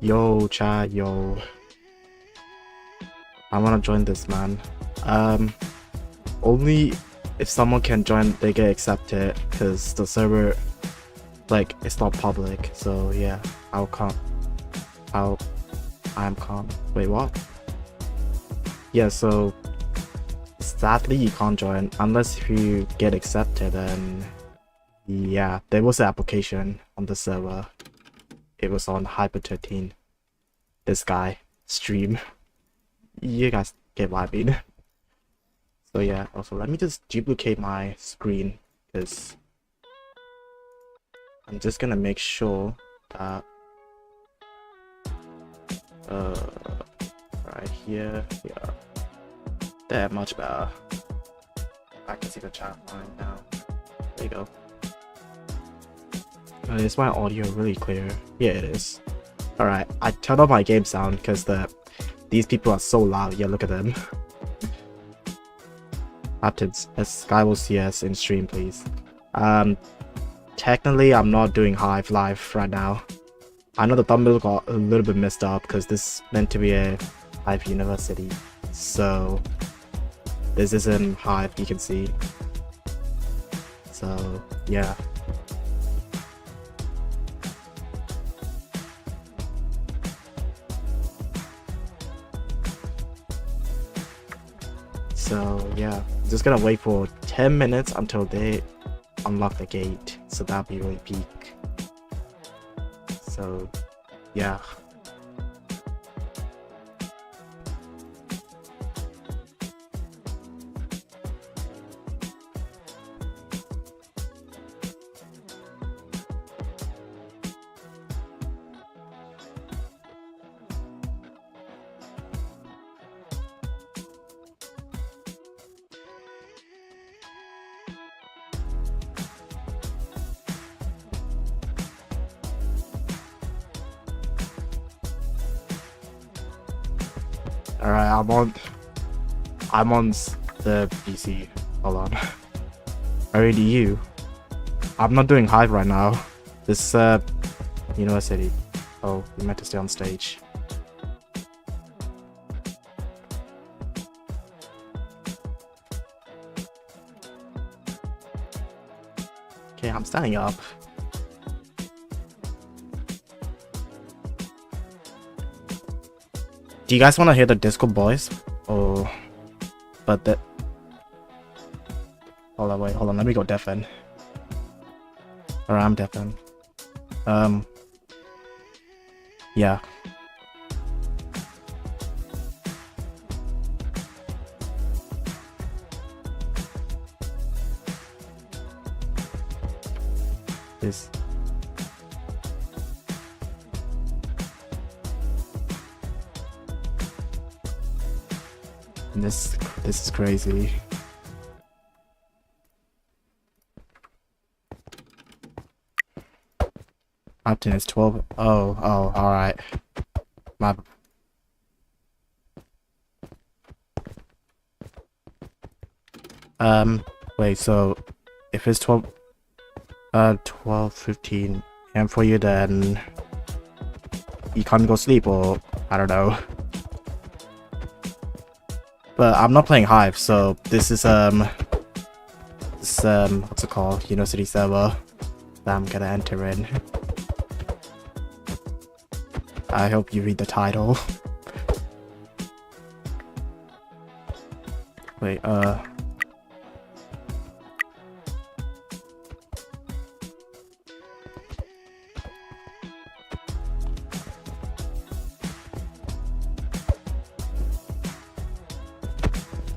Yo, chat, yo. I wanna join this, man. Only if someone can join, they get accepted, because the server, like, it's not public. So yeah, I'm calm. Wait, what? Yeah, so sadly you can't join unless if you get accepted. And yeah, there was an application on the server. It was on Hyper 13. This guy stream. You guys get what I mean. So yeah, also let me just duplicate my screen, because I'm just gonna make sure that right here, yeah, that much better. I can see the chat line now. There you go. Is my audio really clear? Yeah, it is. Alright, I turned off my game sound because these people are so loud. Yeah, look at them. Aptins, Skywell CS in stream, please. Technically, I'm not doing Hive live right now. I know the thumbnail got a little bit messed up because this is meant to be a Hive University. So, this isn't Hive, you can see. So, yeah. So yeah, just gonna wait for 10 minutes until they unlock the gate. So that'll be really peak. So yeah. Alright, I'm on the PC. Hold on. Already you. I'm not doing Hive right now. This University. Oh, you meant to stay on stage. Okay, I'm standing up. Do you guys want to hear the Discord voice? Oh, but that. Hold on, wait, hold on. Let me go deafen. Alright, I'm deafen. Yeah. This. This is crazy. Aptin is 12. Oh, all right. My. Wait. So, if it's 12:15 a.m. for you, then you can't go sleep, or I don't know. But I'm not playing Hive, so this is what's it called? University server that I'm gonna enter in. I hope you read the title. Wait,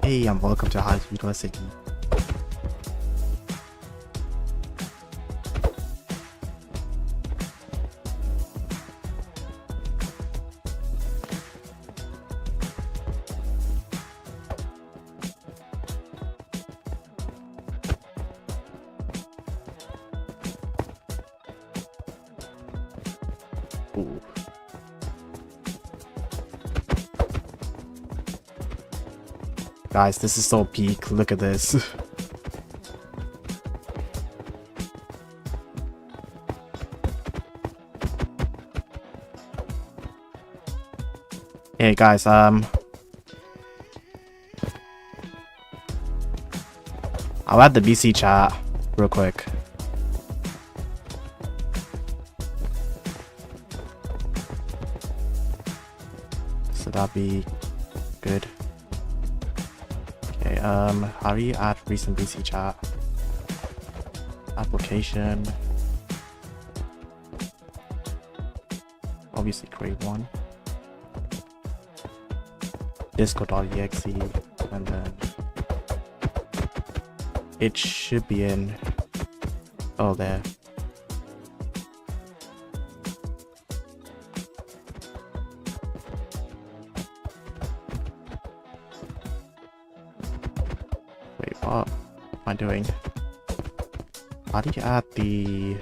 Hey, and welcome to Hive University. Ooh. Guys, this is so peak. Look at this. Hey guys, I'll add the BC chat real quick. So that'd be good. Okay, how do you add recent BC chat? Application. Obviously create one. Discord.exe, and then it should be in. Oh, there. Wait, what am I doing? How do you add the...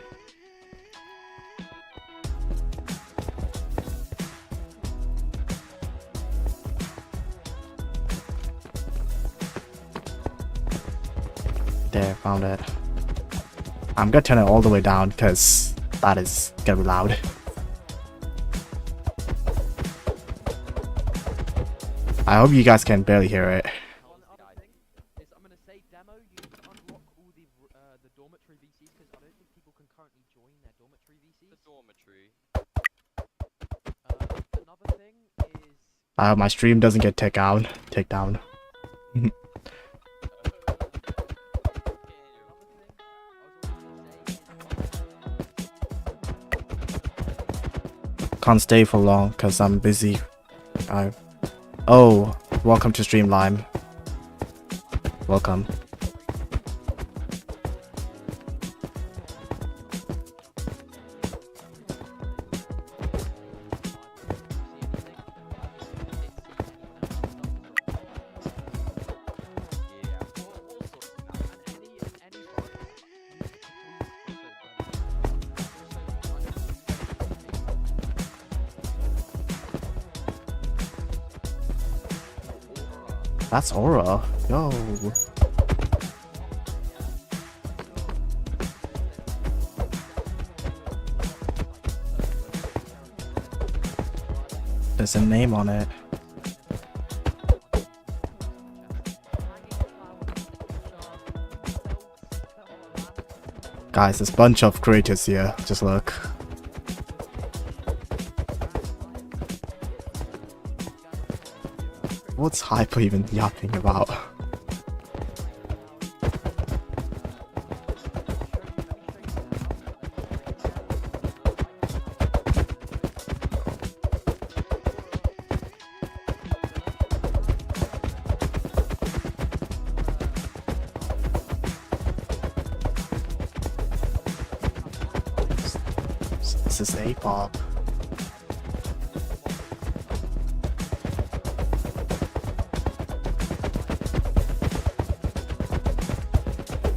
There, found it. I'm gonna turn it all the way down because that is gonna be loud. I hope you guys can barely hear it. I'm gonna say demo. You need to unlock all the dormitory VCs because I don't think people can currently join their dormitory VCs. The dormitory. Another thing is. I hope my stream doesn't get taken down. Can't stay for long because I'm busy. Oh, welcome to Streamline. Welcome. That's Aura. Yo. There's a name on it. Guys, there's a bunch of creators here. Just look. What's Hyper even yapping about? This is A-pop.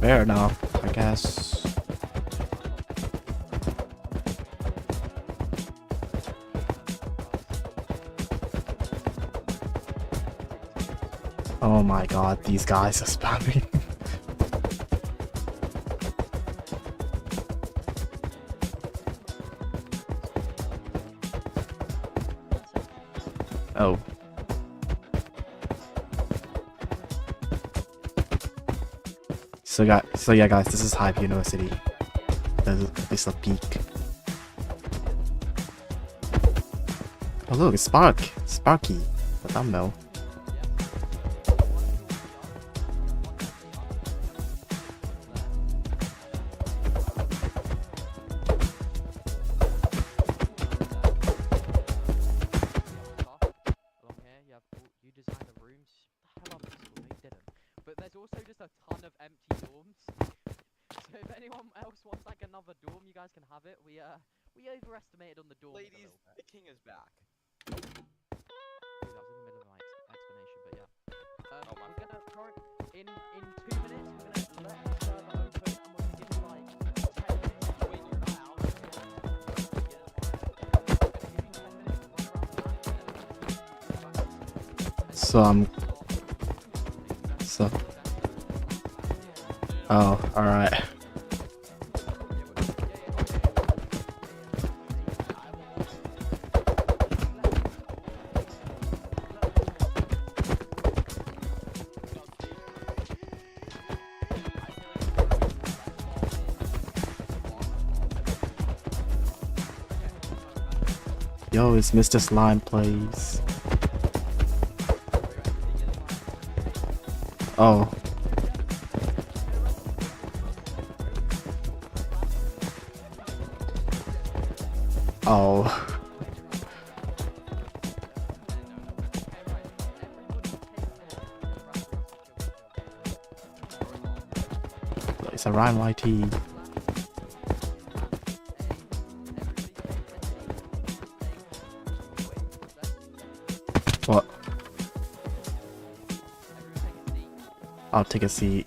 Fair enough, I guess. Oh my god, these guys are spamming. Oh. So yeah guys, this is Hive University. This is a peak. Oh look, it's Sparky, the thumbnail. We overestimated on the dorm. Ladies, the king is back. That was in the middle of my explanation, but yeah. We're gonna in 2 minutes. We're gonna let the server open, and we're gonna give you like 10 minutes. Wait, you're not out. Oh, alright. Yo, it's Mr. Slime, please. Oh. Oh. It's a rhyme YT. What? I'll take a seat.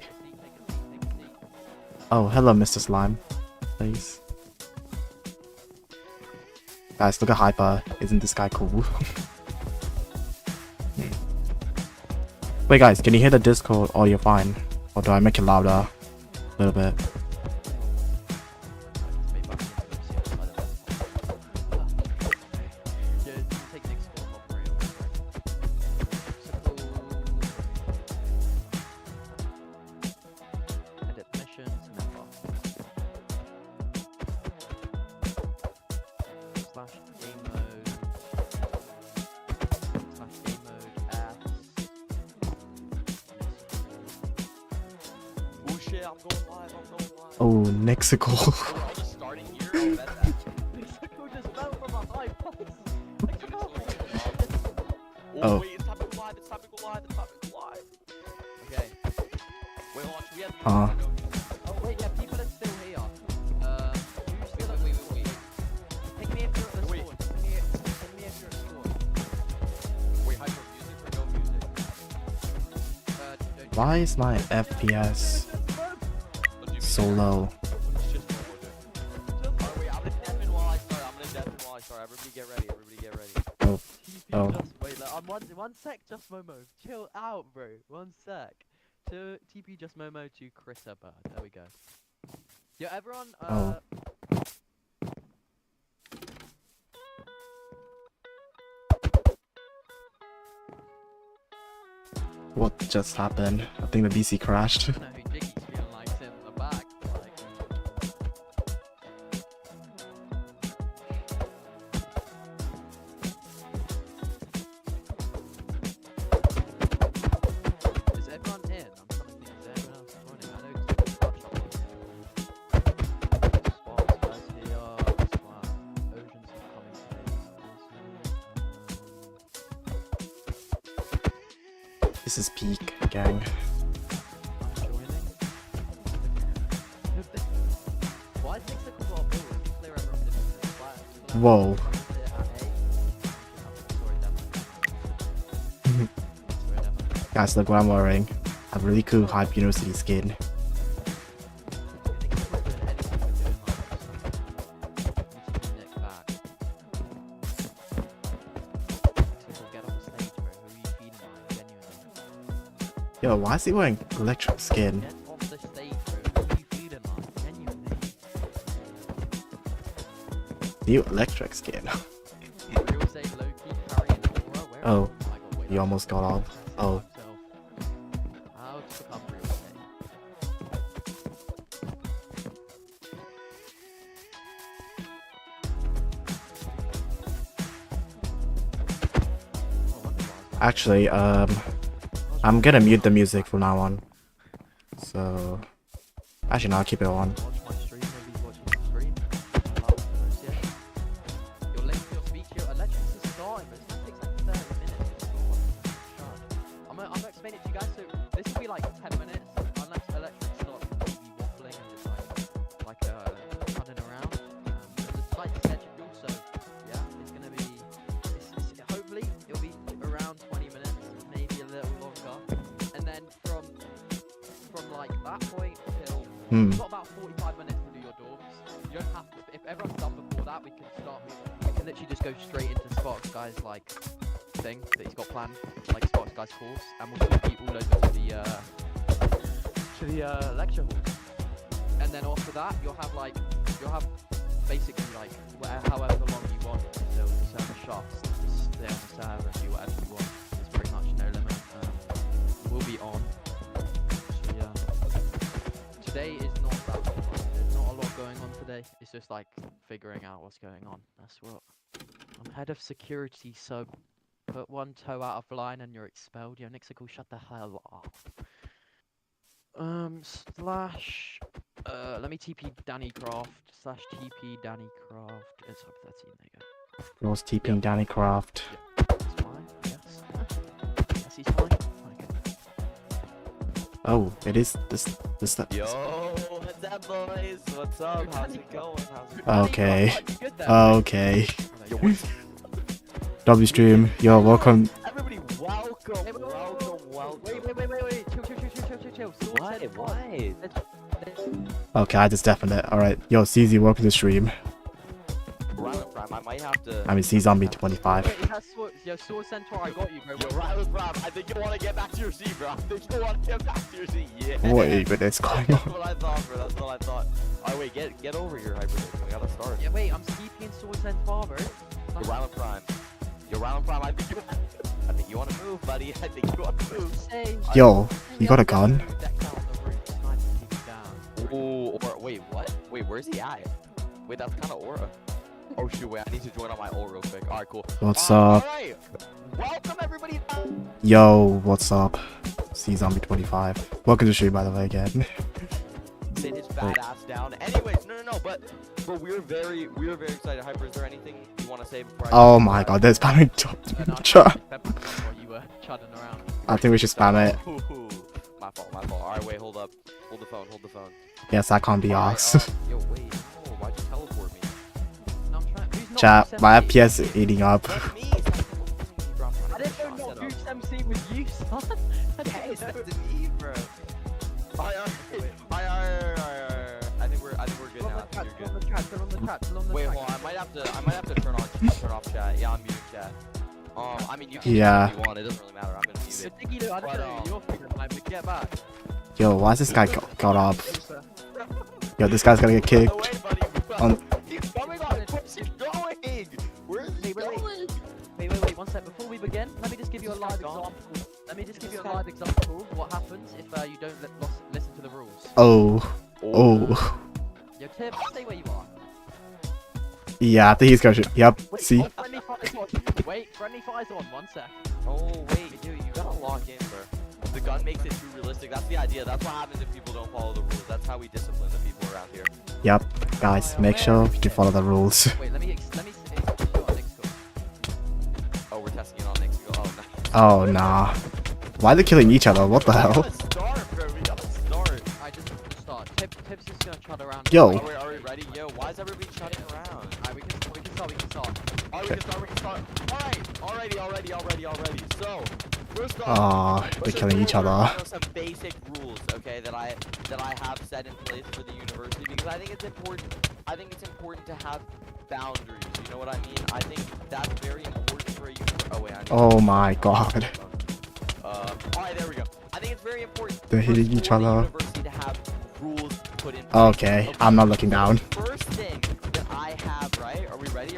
Oh, hello, Mr. Slime. Please. Guys, look at Hyper. Isn't this guy cool? Wait, guys, can you hear the Discord audio fine? Or do I make it louder? A little bit. Oh, Mexico. Oh. Wait, it's time to go live, it's time to go live, it's time to go live. Okay. Wait, hold on, should we have Oh, wait, yeah, people are still here. Who's still at... Wait. Take me if you're at the store. Take me if you're at the store. Wait, hyper music or no music? Why is my FPS so low? Wait, I'm gonna deafen while I start. Everybody get ready, Oh. Oh. Wait, one sec, just Momo. Chill out, bro. One sec. To TP just Momo to Chrissa Bird. There we go. Yeah, everyone. Oh. What just happened? I think the VC crashed. I don't know who Jiggy's feeling like sitting in the back. Is everyone in? I'm trying to think. Is everyone else joining? I know it's Spots guys here. Oceans are coming today. This is peak, gang. Why is 6 o'clock all built? Be clear everyone didn't Whoa. Guys, look what I'm wearing. A really cool Hive University skin. Yo, why is he wearing electric skin? Get off the stage, bro. Who are you feeling like? Genuinely. New electric skin. Real say low-key carry an aura. Where Oh, my God, wait, you almost got off. Oh. How to become real say? Actually, I'm gonna mute the music from now on. So, actually, no, I'll keep it on. Watch my stream, nobody's watching the stream. Love this, yeah. You're late for your speech, your elections is starting, but it's gonna take like 30 minutes. I'm gonna explain it to you guys, so this will be like 10 minutes, unless elections start completely waffling and just running around. There's a tight schedule, so yeah, it's gonna be, hopefully, it'll be around 20 minutes, maybe a little longer, and then from like that point till you've got about 45 minutes to do your dorms. You don't have to. If everyone's done before that, we can start moving. We can literally just go straight into Sparks guy's like thing that he's got planned, like Sparks guy's course, and we'll just be all over to the lecture halls. And then after that, you'll have basically like however long you want until the server shuts. Just stay on the server and do whatever you want. There's pretty much no limit. We'll be on. So yeah. Today is not that much. There's not a lot going on today. It's just like figuring out what's going on. That's what. I'm head of security, so put one toe out of line and you're expelled. Yo, Nixical, shut the hell up. Slash. Let me TP Danny Craft. Slash TP Danny Craft. It's up 13. There you go. Was TPing Danny Craft. That's fine. Yes. Yes, he's fine. Okay. Oh, it is this stuff. Yo, what's up, boys? What's up? How's it going? Okay. You good there? Okay. Yo, what's W stream. Yo, welcome. everybody? Welcome, Hey, welcome. Wait. Chill. Why? Okay, I just deafened it. Alright. Yo, CZ, welcome to the stream. Ryland Prime, I might have to. I mean, C Zombie 25. Wait, it has Sword Centaur, I got you, bro. Yo, Ryland Prime, I think you want to get back to your seat, bro. I think you want to get back to your seat. Yeah. Wait, but it's going That's on. what I thought, bro. That's what I thought. Alright, wait, get over here, Hyper. We gotta start. Yeah, wait, I'm keeping Sword Centaur, bro. Yo, Ryland Prime. Yo, Ryland Prime, I think you want to move, buddy. I think you want to move. Say, Yo, you got a gun? deck down the roof, sniper people down. Ooh, or wait, what? Wait, where's he at? Wait, that's kind of aura. Oh shoot, wait, I need to join on my ult real quick. Alright, cool. What's up? Alright, welcome everybody. Yo, what's up? C Zombie 25. Welcome to the stream, by the way, again. Sit his fat ass down. Anyways, no, but we're very excited. Hyper, is there anything you want to say before I Oh my god, there's spamming chat. While you were chudding around. I think we should spam it. Ooh, my fault. Alright, wait, hold up. Hold the phone. Yes, that can't be Alright, asked. yo, wait. Oh, why'd you teleport me? No, I'm trying. Who's not Chat, Goose my MC? FPS is eating up. That's me. Stop teleporting me, bro. I'm trying I to didn't get know shot not set up. Goose MC was you, son. I didn't Yes, know. that's me, bro. I think we're good now. I think you're good. Chill on the track. Wait, hold on. I might have to turn off chat. Yeah, I'm muting chat. I mean, you can Yeah. if you want. It doesn't really matter. I'm gonna mute So it. Diggy, I don't know your figure time, but get back. Yo, why is this guy got up? Yo, this guy's gonna get Oh, kicked. wait, buddy. On- He's coming on. He's going. Where's he Wait. going? Wait, 1 sec. Before we begin, let me just give you a live example. Let me just give you a live example of what happens if you don't listen to the rules. Oh. Yo, Tib, stay where you are. Yeah, I think he's gonna shoot. Yep, Wait, see? oh, friendly fire's on. Wait, friendly fire's on. 1 sec. Oh wait, dude, you gotta lock in, bro. The gun makes it too realistic. That's the idea. That's what happens if people don't follow the rules. That's how we discipline the people around here. Yep. Guys, make sure you follow the rules. Wait, let me show our next goal. Oh, we're testing it on next go. Oh, nice. Oh, nah. Why are they killing each other? What the We hell? gotta start, bro. We gotta start. Alright, just start. Tibbs is gonna chud around. Yo. Are we ready? Yo, why is everybody shutting around? Alright, we can start. Alright, we can start. Alright, already. So, first off, Aw, they're killing each other. Some basic rules, okay, that I have set in place for the university because I think it's important. I think it's important to have boundaries. You know what I mean? I think that's very important for a university. Oh wait, I need Oh my god. Alright, there we go. I think it's very important. They're hitting each for the other. University to have rules put in place. Okay, I'm not looking down. First thing that I have, right? Are we ready?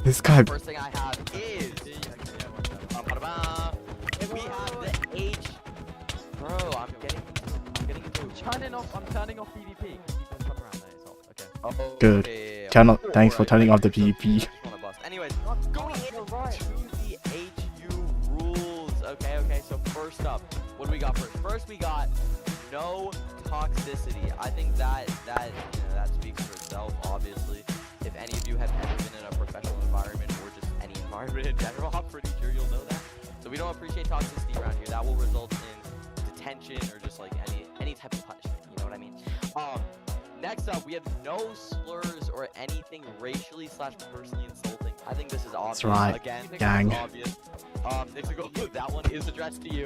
This guy. First thing I have is we have the H. Bro, I'm getting into I'm turning off PvP. Keep on chud around there, it's off. Okay. Oh, Good. okay. Thanks for Alright, turning off the just PvP. wanna bust. Anyways, going into the HU rules. Okay. So first up, what do we got first? First we got no toxicity. I think that speaks for itself. Obviously, if any of you have ever been in a professional environment or just any environment in general, I'm pretty sure you'll know that. So we don't appreciate toxicity around here. That will result in detention or just like any type of punishment. You know what I mean? Next up, we have no slurs or anything racially / personally insulting. I think this is obvious. That's right, Again, gang. this is obvious. Nixical, that one is addressed to you.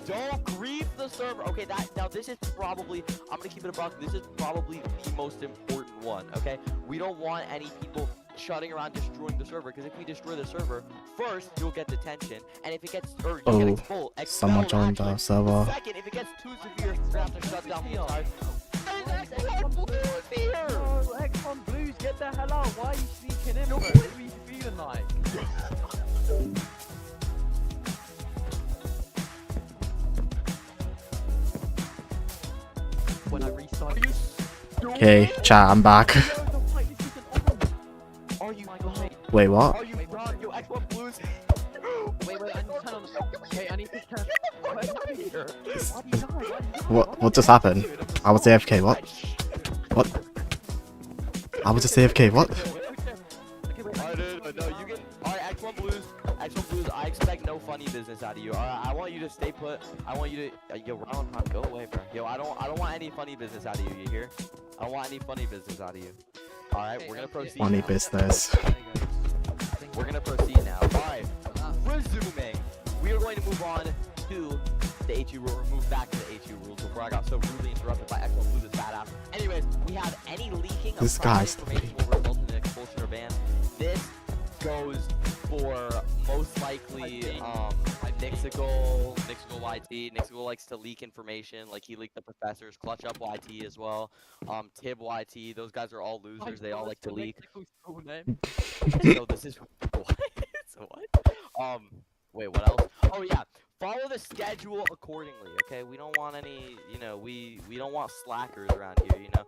Don't grief the server. Okay, now this is probably, I'm gonna keep it a buck. This is probably the most important one. Okay, we don't want any people shutting around destroying the server, because if we destroy the server, first you'll get detention, and if it gets you'll get expelled. Someone joined the server. Second, if it gets too severe, we have to shut down the entire. There's Blues here. Oh, X1 Blues, get the hell out. Why are you sneaking in? Bro? What are you feeling like? When I restart. Okay, chat, I'm back. Are you Wait, what? Oh, you brought your X1 blues. Wait, I need to turn on the. Wait, I need to turn. Why do you die? Why do you die? What just happened? I was AFK, what? What? I was just AFK, what? Okay, wait. No, you get. Alright, X1 blues. X1 blues, I expect no funny business out of you. Alright, I want you to stay put. I want you to. Yo, Round Time, go away, bro. Yo, I don't want any funny business out of you, you hear? I don't want any funny business out of you. Alright, we're gonna proceed. Funny now. business. We're gonna proceed now. Alright, resuming. We are going to move on to the HU rule, or move back to the HU rules before I got so rudely interrupted by X1 Blues' badass. Anyways, we have any leaking of This private guy's information will result in an expulsion or ban. This goes for most likely Nixigal YT. Nixigal likes to leak information, like he leaked the professors. Clutch Up YT as well. Tib YT. Those guys are all losers. They all like to leak. So this is what? So what? Wait, what else? Oh yeah, follow the schedule accordingly. Okay, we don't want any, you know, we don't want slackers around here. You know,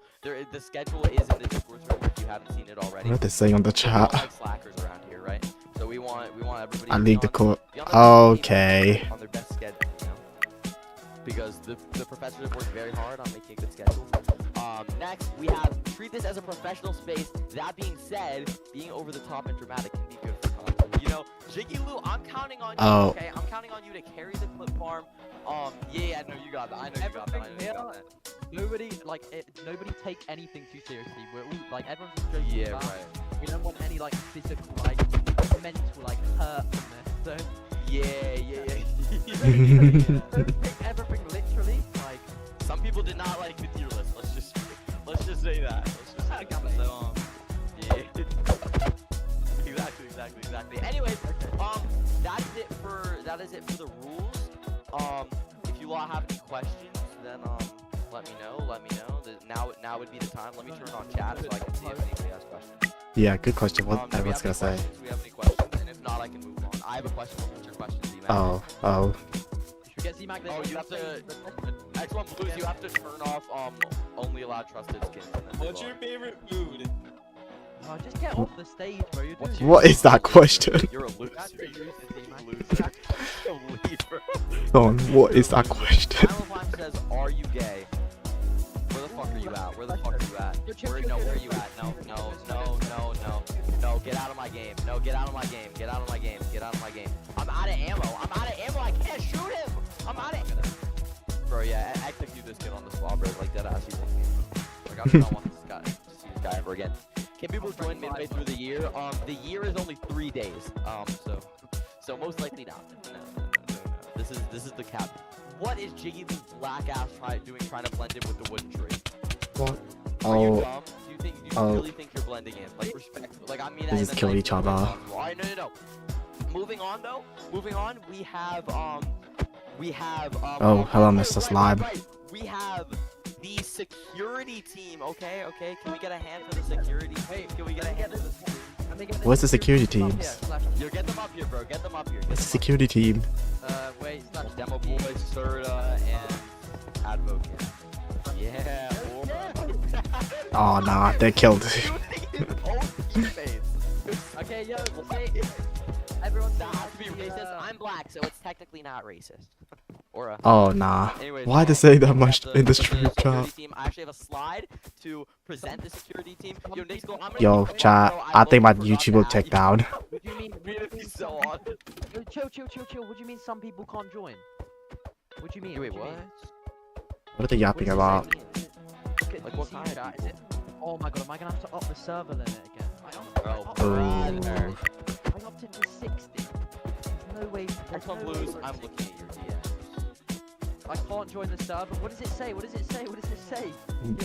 the schedule is in the Discord server if you haven't seen it already. What are they saying on the We don't chat? like slackers around here, right? So we want everybody. I to be leaked the on- court. be on their best Okay. behavior, on their best schedule, you know? Because the professors have worked very hard on making a good schedule. Next, we have treat this as a professional space. That being said, being over the top and dramatic can be good for content. You know, Jiggy Lou, I'm counting on you. Oh. Okay, I'm counting on you to carry the clip farm. Yeah, no, you got that. I know you got that. I know you got that. Nobody nobody take anything too seriously. We're all like everyone's just joking. Yeah, about. right. We don't want any like physical, like mental, like hurt from this. So Yeah. don't take everything literally. Like Some people did not like the tier list. Let's just say that. Let's just say that. So yeah. exactly. Anyways, that is it for the rules. If you all have any questions, then let me know. Now would be the time. Let me turn on chat so I can see if anybody has questions. Yeah, good question. Do What we everyone's have gonna any say? questions? Do we have any questions? And if not, I can move on. I have a question. What's your question, Z-Mac? Oh. should we get Z-Mac? Oh, you have to. X1 Blues, you have to turn off only allow trusted skins. And then What's move your on. favorite food? Oh, just get off the stage, bro. You're What's doing your- What is that question? You're a loser. That's a loser, You're Z-Mac. a loser. You're a loser. Don, what is that question? Final Time says, "Are you gay?" Where the fuck are you at? Where the fuck are you at? Where are you at? No. Get out of my game. No, get out of my game. Get out of my game. Get out of my game. I'm out of ammo. I can't shoot him. I'm out of. Bro, yeah, I took you this kid on the spot, bro. Like that ass. Like I do not want this guy to see this guy ever again. Can people join midway through the year? The year is only 3 days. So most likely not. No. This is the cap. What is Jiggy Lou's black ass trying to blend in with the wooden tree? What? Are you Oh, dumb? Do you really think you're blending in? Like respect. Like I mean that They in just a kill nice each way, other. Alright, no. Moving on, we have Oh, hello, Mr. Slime. We have the security team, okay? Can we get a hand for the security? Hey, can we get a hand for the Where's the security teams? Yo, get them up here, bro. Get them up here. It's the security team. Wait, Demo boy, Serta, and Advocate. Yeah. Oh, nah, they killed. Okay, yo, say everyone's That has to be racist. I'm black, so it's technically not racist. Or a. Oh, nah. Anyways, Why they say that we much have the- in the the stream security chat? team. I actually have a slide to present the security team. Yo, Nixigal, I'm gonna Yo, be quick, chat, bro. I think my low-key forgot YouTube to will add take you. down. What do you mean? We're gonna be so on. Yo, chill. What do you mean some people can't join? What do you mean? Wait, do you what? mean? What are they yapping about? Like what kind? Chat, is it? Oh my god, am I gonna have to up the server limit again? Oh, I brother. upped it to 60. There's no way. There's X1 no way Blues, for it I'm to- looking at your DMs. I can't join the server. What does it say? What does it say?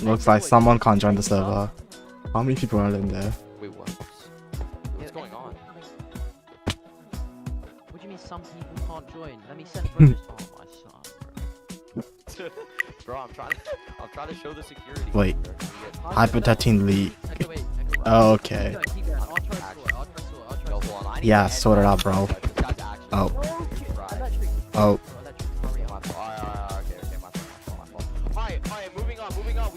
Looks like someone can't join the server. How many people are in there? Wait, what? What's going on? What do you mean some people can't join? Let me send Bruce. Oh my son, Bro, I'm trying to show the security. Wait. bro. You get- bro. Hyper-13 leak. Okay, wait. Okay. Keep going. I'll try to sort it. I'll try to Yo, sort hold on, I need Yeah, to end sort it this out, bro. because this guy's actually- Oh. Right. Electric. Oh. Electric. Hurry My up. fault. Okay, my fault. Alright, moving on. We have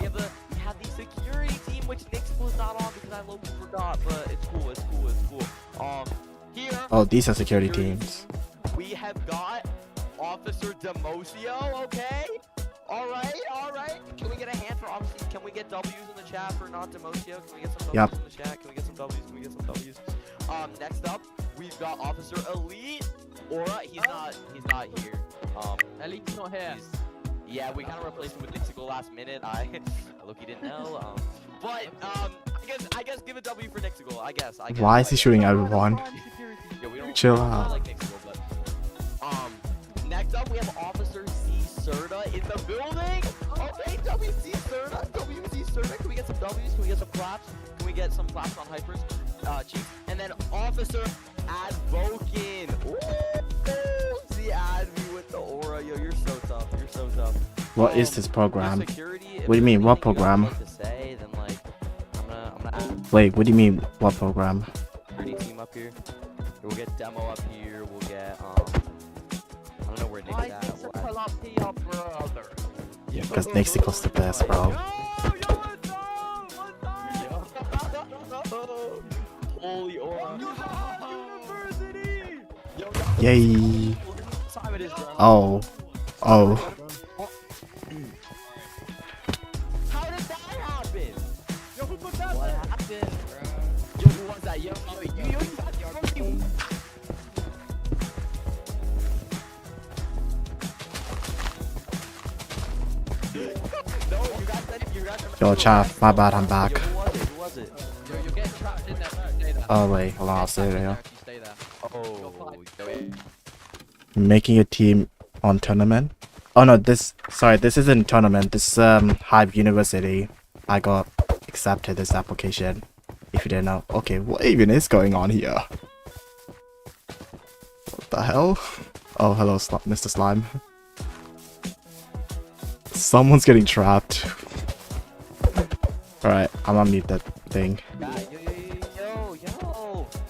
the security team team, which Nick's was not on because I low-key forgot, but it's cool, it's cool, it's cool. Here. Oh, these are security teams. We have got Officer Demosio, okay? Alright. Can we get a hand for obviously? Can we get W's in the chat for not Demosio? Can we get some W's in the chat? Can we get some W's? Next up, we've got Officer Elite. Aura, he's not here. Elite's not here. Yeah, we kind of replaced him with Nixical last minute. Look, didn't know. But I guess give a W for Nixical. I guess. Why is he shooting everyone? Yeah, we don't, Chill we don't out. like Nixical, but next up we have Officer C Serta in the building. Okay, WC Serta. Can we get some W's? Can we get some claps? Can we get some claps on Hypers? Chief. And then Officer Advokin. Ooh, the Advi with the aura. Yo, you're so tough. What is this program? Security, What do you mean, what program? Like to say, then, like, I'm gonna add Wait, what do you mean, what program? security team up here. We'll get demo up here. We'll get I don't know where Nick's at. We'll add- Because Nixical's the best, bro. Holy aura. Yay. Simon is Oh. How did that happen? Yo, who put that What there? happened, bro? Yo, who was that? Yo, you got your fucking... No, you got Yo, chat, my bad, I'm back. Yo, who was it? Yo, you're getting trapped in there. Stay there. Oh wait, hold on, I'll stay there. If you stay there. Oh, yo, Making a team on tournament? Oh no, this isn't tournament, this is Hive University. I got accepted this application. If you didn't know. Okay, what even is going on here? What the hell? Oh, hello, Mr. Slime. Someone's getting trapped. Alright, I'm gonna mute that thing. Yo.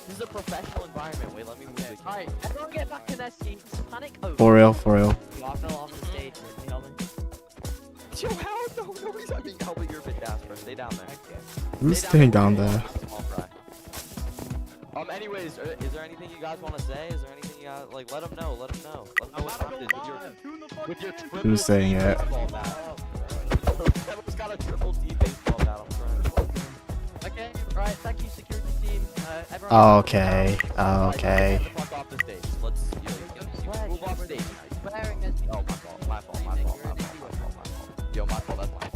This is a professional environment. Wait, let me move the camera. Alright, everyone get back in their seats. Panic over. For real. I fell off the stage. Yo, how? No, nobody's being held with your bit ass, bro. Stay down there. Who's Stay staying down there? Small fry. Anyways, is there anything you guys want to say? Is there anything you guys, like, let them know. Let them know what's happening with your triple Who's saying T it? baseball bat. Trevor's got a triple T baseball bat, I'm trying. Okay, right, thank you, security team. Everyone. Oh, okay. Okay. Get the fuck off the stage. Let's, move off stage. Swearing as Oh, my fault. Yo, my fault, that's my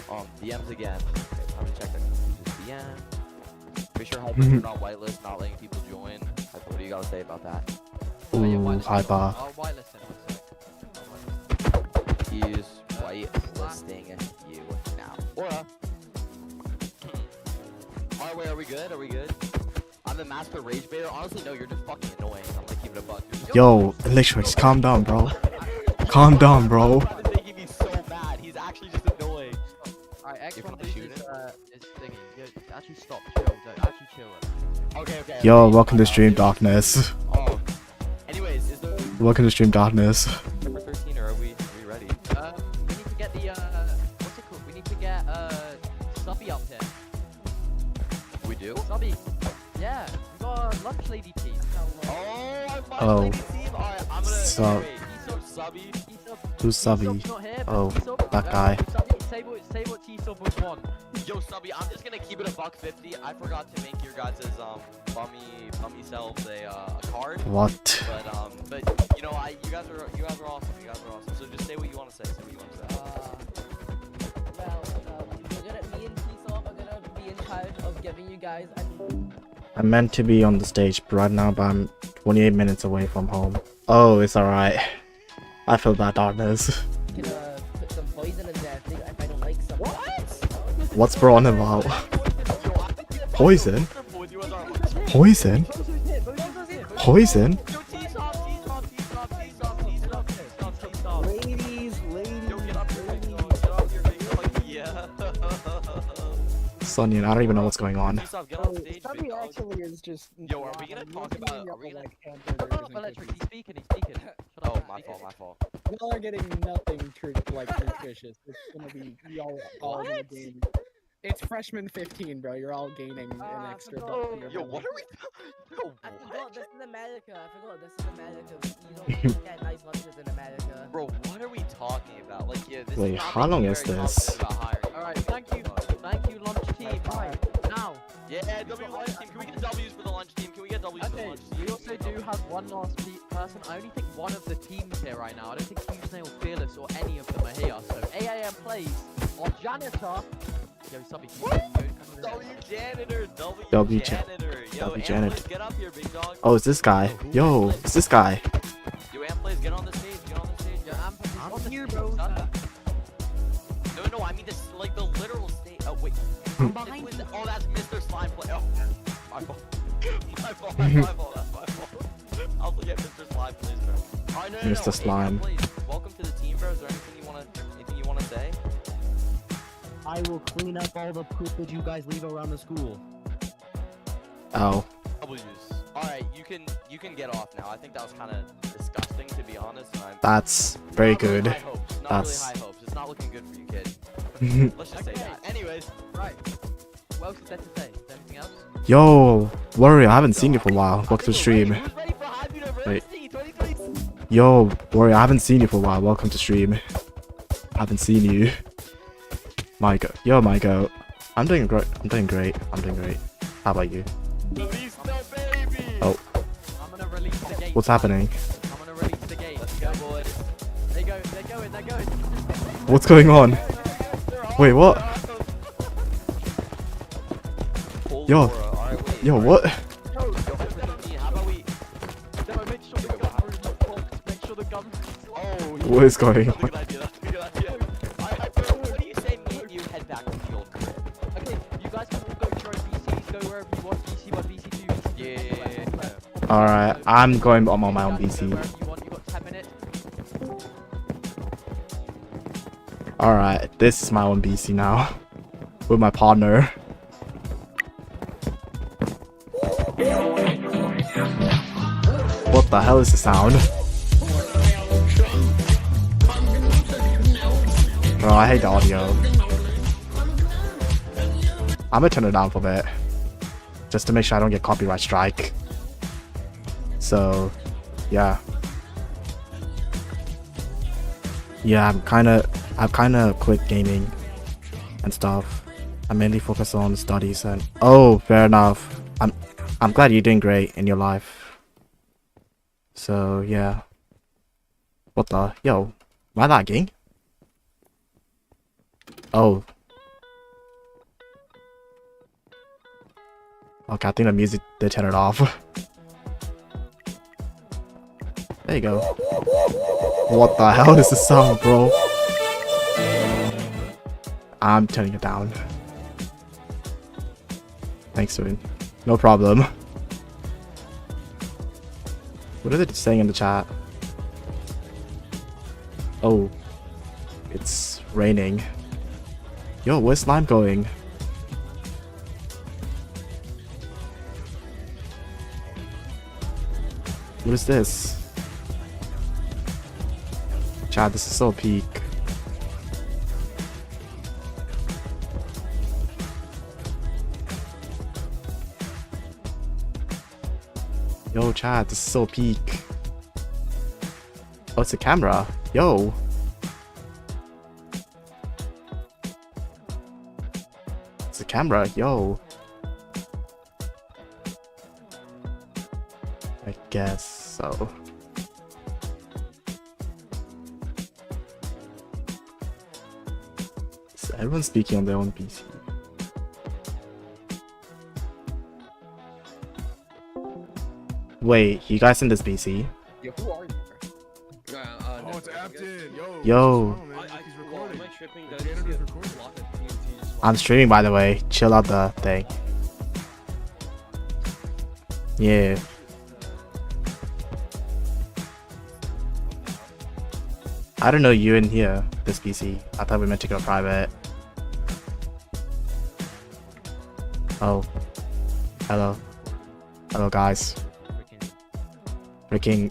fault. DMs again. Okay, time to check the DM. Be sure Hypers are not whitelist, not letting people join. Hyper, what do you gotta say about that? Ooh, Hyper. I'll whitelist him. He's whitelisting you now. Aura. Alright, wait, are we good? I'm the master rage baiter. Honestly, no, you're just fucking annoying. I'm gonna keep it a buck. Yo, Electrix, calm down, bro. Calm down, bro. He's making me so mad. He's actually just annoying. Alright, X You're one gonna is shoot thingy. Yo, actually stop, chill. Don't actually chill. Okay. Yo, welcome to Stream Darkness. Anyways, is there Welcome to Stream Darkness. number 13 or are we ready? We need to get the what's it called? We need to get Subby up here. We do? Subby. Yeah, we got a lunch lady team. Oh. Team. Alright, I'm gonna So- wait. So Subby. Who's Subby? Not here, Oh, but T-Sub, that guy. Say what T-Sub would want. Yo, Subby, I'm just gonna keep it a $1.50. I forgot to make your guys' bummy selves a card. What? But you know, you guys are awesome. So just say what you want to say. Me and T-Sub are gonna be in charge of giving you guys I'm meant to be on the stage right now, but I'm 28 minutes away from home. Oh, it's alright. I feel bad, Darkness. put some poison in there if I don't like something. What? What's bro on about? Poison? Poison? Poison? Sonya, I don't even know what's going on. Subby actually is just. Yo, are we gonna talk about? Are we gonna? Electric, he's speaking. Shut Oh, up, my speaking. fault. Y'all are getting nothing suspicious. It's gonna be y'all all gonna gain. It's freshman 15, bro. You're all gaining an I extra forgot. buck to your Yo, belly. what are we? Yo, I what? forgot this is America. I forgot this is America. You don't get nice lunches in America. Bro, what are we talking about? Like, yeah, this Wait, is not how making long me is very this? confident about hiring. All right, thank you, lunch team. Right now. Yeah, W lunch team. Can we get W's for the lunch team? Can we get W's for the Okay, lunch team? we also do have one last person. I only think one of the teams here right now. I don't think Hugh Snail, Fearless, or any of them are here. So AAM plays on janitor. Yo, Subby, can you go W janitor, W W janitor. Yo, W Amplace, janitor. get up here, big dog. Oh, it's this guy. Yo, it's this guy. Yo, Amplace, get on the stage. Get on the stage. Yo, I'm on the here, stage, bro. son. No, I mean this, like the literal stage. Oh wait. Behind This you. was- oh, that's Mr. Slime play. Oh, my fault. My fault. My fault. That's my fault. I'll forget Mr. Slime plays, bro. All right, no. Mr. Hey, Slime. Amplace, welcome to the team, bro. Is there anything you wanna say? I will clean up all the poop that you guys leave around the school. Oh, W's. All right, you can get off now. I think that was kind of disgusting, to be honest. And I'm that's very not really good. high hopes. Not That's- really high hopes. It's not looking good for you, kid. Let's just say Okay. that. Anyways, Right. What else is there to say? Is there anything else? Yo, Warrior, I haven't seen you for a while. Welcome to the stream. Who's ready for Hive University 2020? Yo, Warrior, I haven't seen you for a while. Welcome to stream. Haven't seen you. Mygo. Yo, Mygo. I'm doing great. I'm doing great. How about you? Release the baby. Oh. I'm gonna release the gate. What's happening? I'm gonna release the gate. Let's go, boys. They go. They're going. They're going. What's going on? Wait, what? Yo. Yo, what? Yo, How about we? Demo, make sure the gun room is locked. Make sure the gun room is locked. Oh, What is going that's a on? good idea. That's a good idea. What do you say? Me and you head back to the old crib. Okay, you guys can all go to your own BCs. Go wherever you want. BC 1, BC 2, BC 3. Yeah. Alright, I'm going on my own Go BC. wherever you want. You got 10 minutes. Alright, this is my own BC now. With my partner. What the hell is the sound? Bro, I hate the audio. I'm gonna turn it down for a bit. Just to make sure I don't get copyright strike. So, yeah. Yeah, I've kinda quit gaming and stuff. I mainly focus on studies and oh, fair enough. I'm glad you're doing great in your life. So yeah. What the yo? Am I lagging? Oh. Okay, I think the music did turn it off. There you go. What the hell is the sound, bro? I'm turning it down. Thanks, Win. No problem. What are they saying in the chat? Oh. It's raining. Yo, where's Slime going? What is this? Chat, this is so peak. Yo, chat, this is so peak. Oh, it's a camera. Yo. It's a camera. Yo. I guess so. Is everyone speaking on their own PC? Wait, you guys in this PC? Yo, who are you, bro? Oh, it's Aptin. Yo. Yo. What's going on, man? He's recording. The janitor's recording. I'm streaming, by the way. Chill out the thing. Yeah. I don't know you in here, this PC. I thought we meant to go private. Oh. Hello. Hello, guys. Freaking.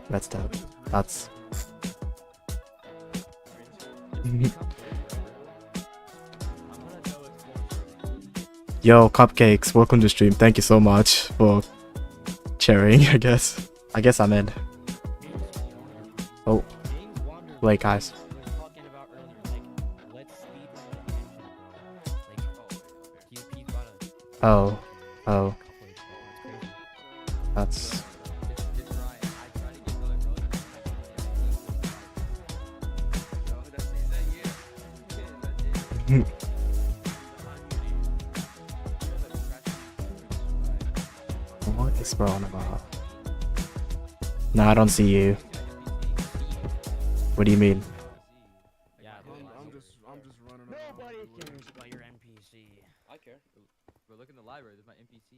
That's dope. That's. Yo, Cupcakes, welcome to stream. Thank you so much for sharing, I guess. I guess I'm in. Oh, wait, guys. Oh, oh. That's... What is bro on about? No, I don't see you. What do you mean? I'm just running around. Nobody cares about your NPC. I care. Bro, look in the library. There's my NPC.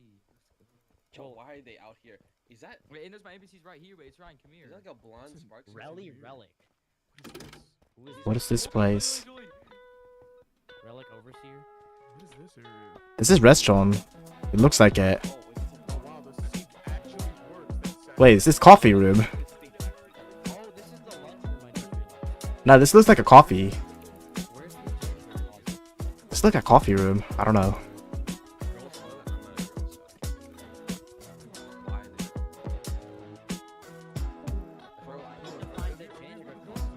Yo, why are they out here? Is that Wait, and there's my NPCs right here. Wait, it's Ryan. Come here. is that like a blonde spark? Rally Relic. Who is What is this place? Relic Overseer? What is this area? This is restaurant. It looks like it. Oh, wait, Oh wow, the seat actually works. That's Wait, is this coffee room? Oh, this is the lunchroom I just realized. No, this looks like a coffee. Where's the janitor's closet? This looks like a coffee room. I don't know. girls toilet. I'm not a girls toilet. Why are they? Bro, I need to find the janitor's closet.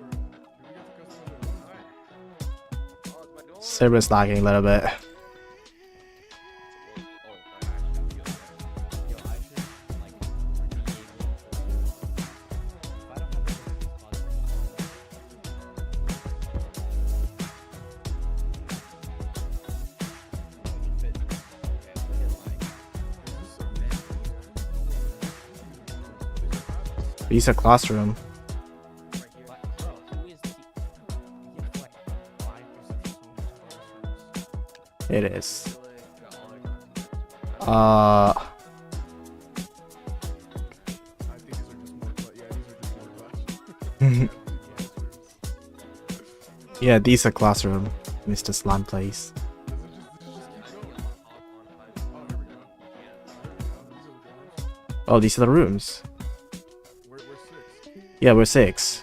Oh, it's my door. Server's lagging a little bit. Oh, I actually feel that. Yo, I should, like, be able to... If I don't have the janitor's closet, Use a classroom. But, bro, who is he? He gets, like, 5 or 6 classrooms. It is. I think these are just more yeah, these are just more Yeah, these are classroom. Mr. Slime place. Oh, these are the rooms. We're 6. Yeah, we're 6.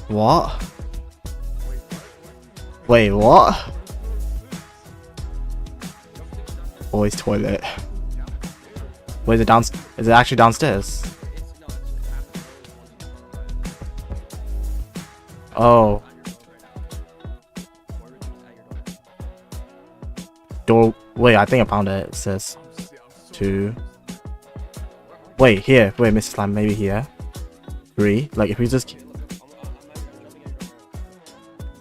What? Wait, what? Boys' toilet. Wait, is it down? Is it actually downstairs? Oh. Door. Wait, I think I found it. It says 2. Wait, here. Wait, Mrs. Slime, maybe here. 3. Like, if we just.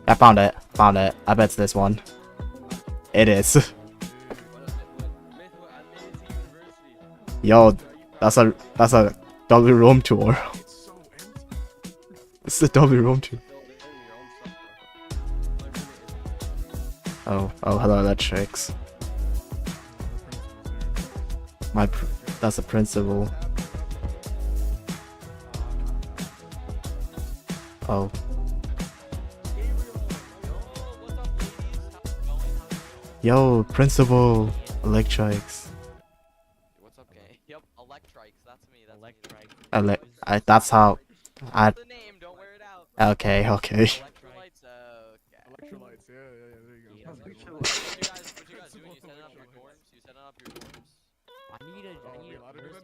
I found it. Found it. I bet it's this one. It is. Yo, that's a double room tour. This is a double room tour. Oh, hello, electrics. That's a principal. Oh. Yo, principal, electrics. What's up, gang? Yep, Electrikes. That's me. That's Electrike. That's how. I. the name. Don't wear it out. Okay. Electrolytes. Okay. Electrolytes, yeah, there you go. What you guys doing? You setting up your dorms? You setting up your dorms?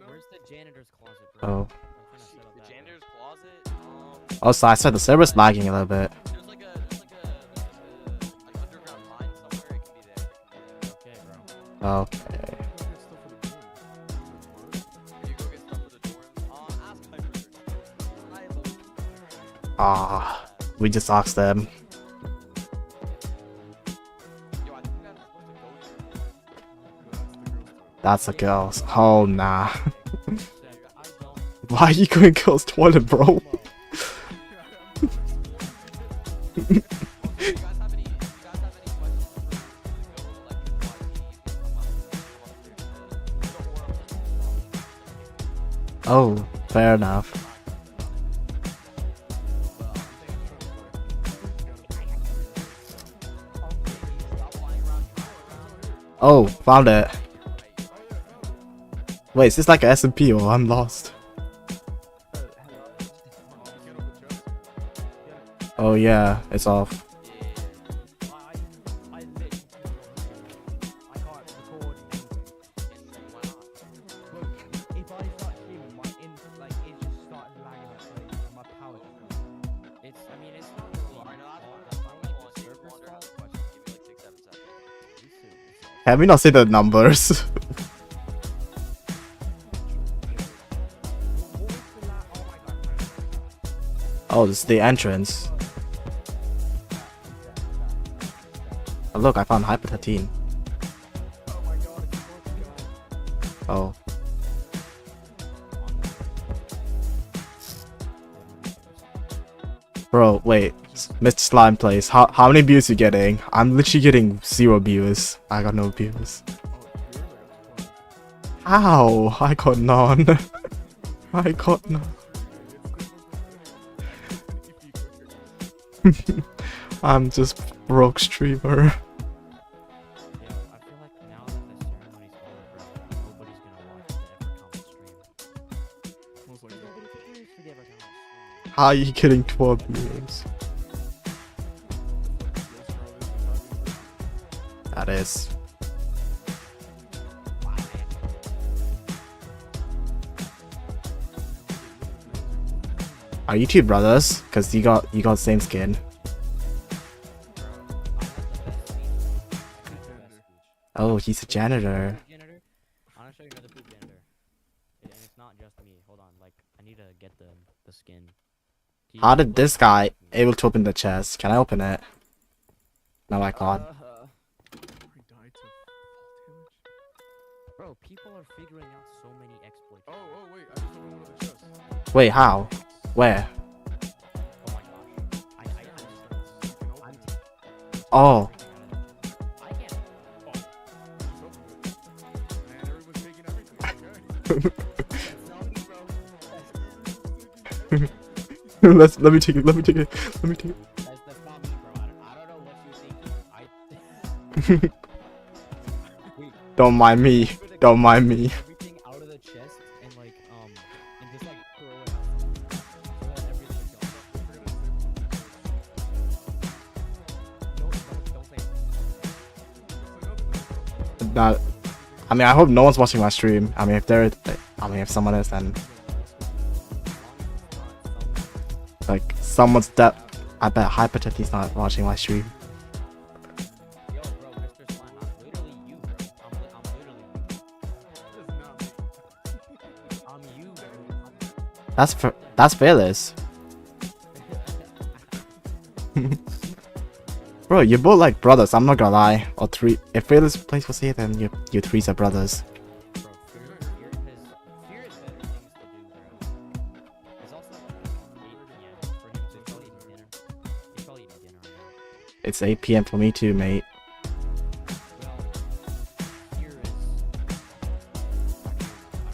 Where's the janitor's closet, Oh. bro? I'm trying to set up The that. janitor's closet. Oh, so I said the server's lagging a little bit. There's like an underground mine somewhere. It can be there. Okay, bro. Okay. You go get stuff for the dorms. Ask Piper. Ah, we just asked them. Yo, I think we guys are supposed to go here. That's a girl's. Oh nah. I don't. Why are you going girls' toilet, bro? Do you guys have any questions for the Oh, fair enough. Oh, found it. Wait, is this like a SMP or I'm lost? Oh yeah, it's off. Yeah. I literally I can't record anything. Why not? Look, if I start streaming, my like it just started lagging like crazy. My power just went. It's. I mean, it's not really. Alright, no, that's fine. That's fine. Like, the server's fault. Give me like 6-7 seconds. Can we not say the numbers? What was the last? Oh my god. Oh, this is the entrance. Oh, look, I found Hyper 13. Oh my god, it's supposed to go. Oh. Bro, wait. Mr. Slime plays. How many views you getting? I'm literally getting 0 views. I got no views. How? I got none. I got none. I'm just broke streamer. Yeah, I feel like now that the ceremony's over, nobody's gonna watch the Evercom stream. Most likely. Nobody cares for the Evercom stream. How are you getting 12 views? That is. Are you two brothers? Cause you got same skin. Oh, he's a janitor. Janitor? I wanna show you another poop janitor. And it's not just me. Hold on, like I need to get the skin. How did this guy able to open the chest? Can I open it? No, I can't. I died to fall damage. Bro, people are figuring out so many exploits. Oh, wait, I just opened one of the chests. Wait, how? Where? Oh my gosh. You can open it. Oh, I can't. I just opened it. Man, everyone's taking everything, okay? let me take it. Let me take it. Let me take it. That's not me, bro. I don't know what you think. Wait, Don't mind me. I'm gonna Don't get mind me. everything out of the chest and like and just like throw it out. So that everything's gone. Don't say it. That. I mean, I hope no one's watching my stream. I mean, if someone is, then like someone's that. I bet Hypertethy's not watching my stream. Yo, bro, Mr. Slime, I'm literally you, bro. I'm literally you. I'm you, bro. That's fearless. Bro, you're both like brothers. I'm not gonna lie. Or three. If fearless plays for C, then you threes are brothers. Bro, fear has better things to do, bro. It's also like 8 p.m. for him, so he's probably eating dinner. He's probably eating dinner right now. It's 8 p.m. for me too, mate. Well, fear is.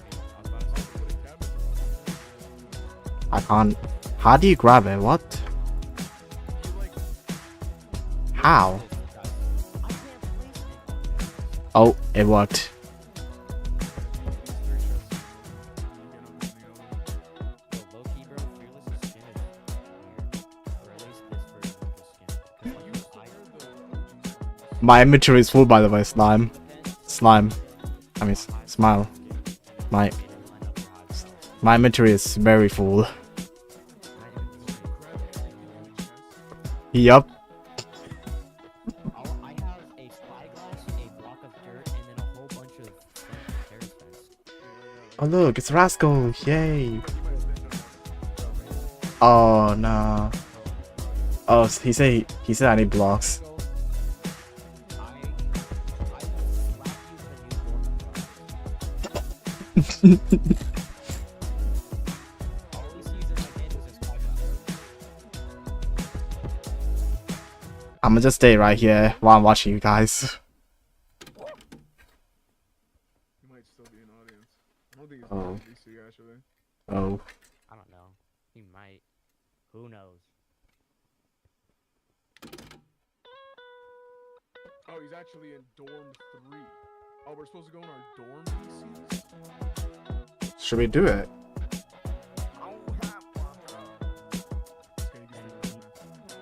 I was about to say. I can't. How do you grab it? What? How? Oh, it worked. Low-key, bro, Fearless's skin is weird. Or at least this version of his skin. 'Cause, like, My inventory is full, by the way. Slime. I mean, smile. My inventory is very full. Yup. I have a spyglass, a block of dirt, and then a whole bunch of terrace fence. Oh look, it's Rascal. Yay. Oh no. Oh, he said I need blocks. I'm gonna just stay right here while I'm watching you guys. You might still be an audience. I don't think it's Oh. DC actually. Oh. I don't know. He might. Who knows? Oh, he's actually in dorm 3. Oh, we're supposed to go in our dorm DCs? Should we do it? I don't have one, bro. Just kidding, you can do it, man.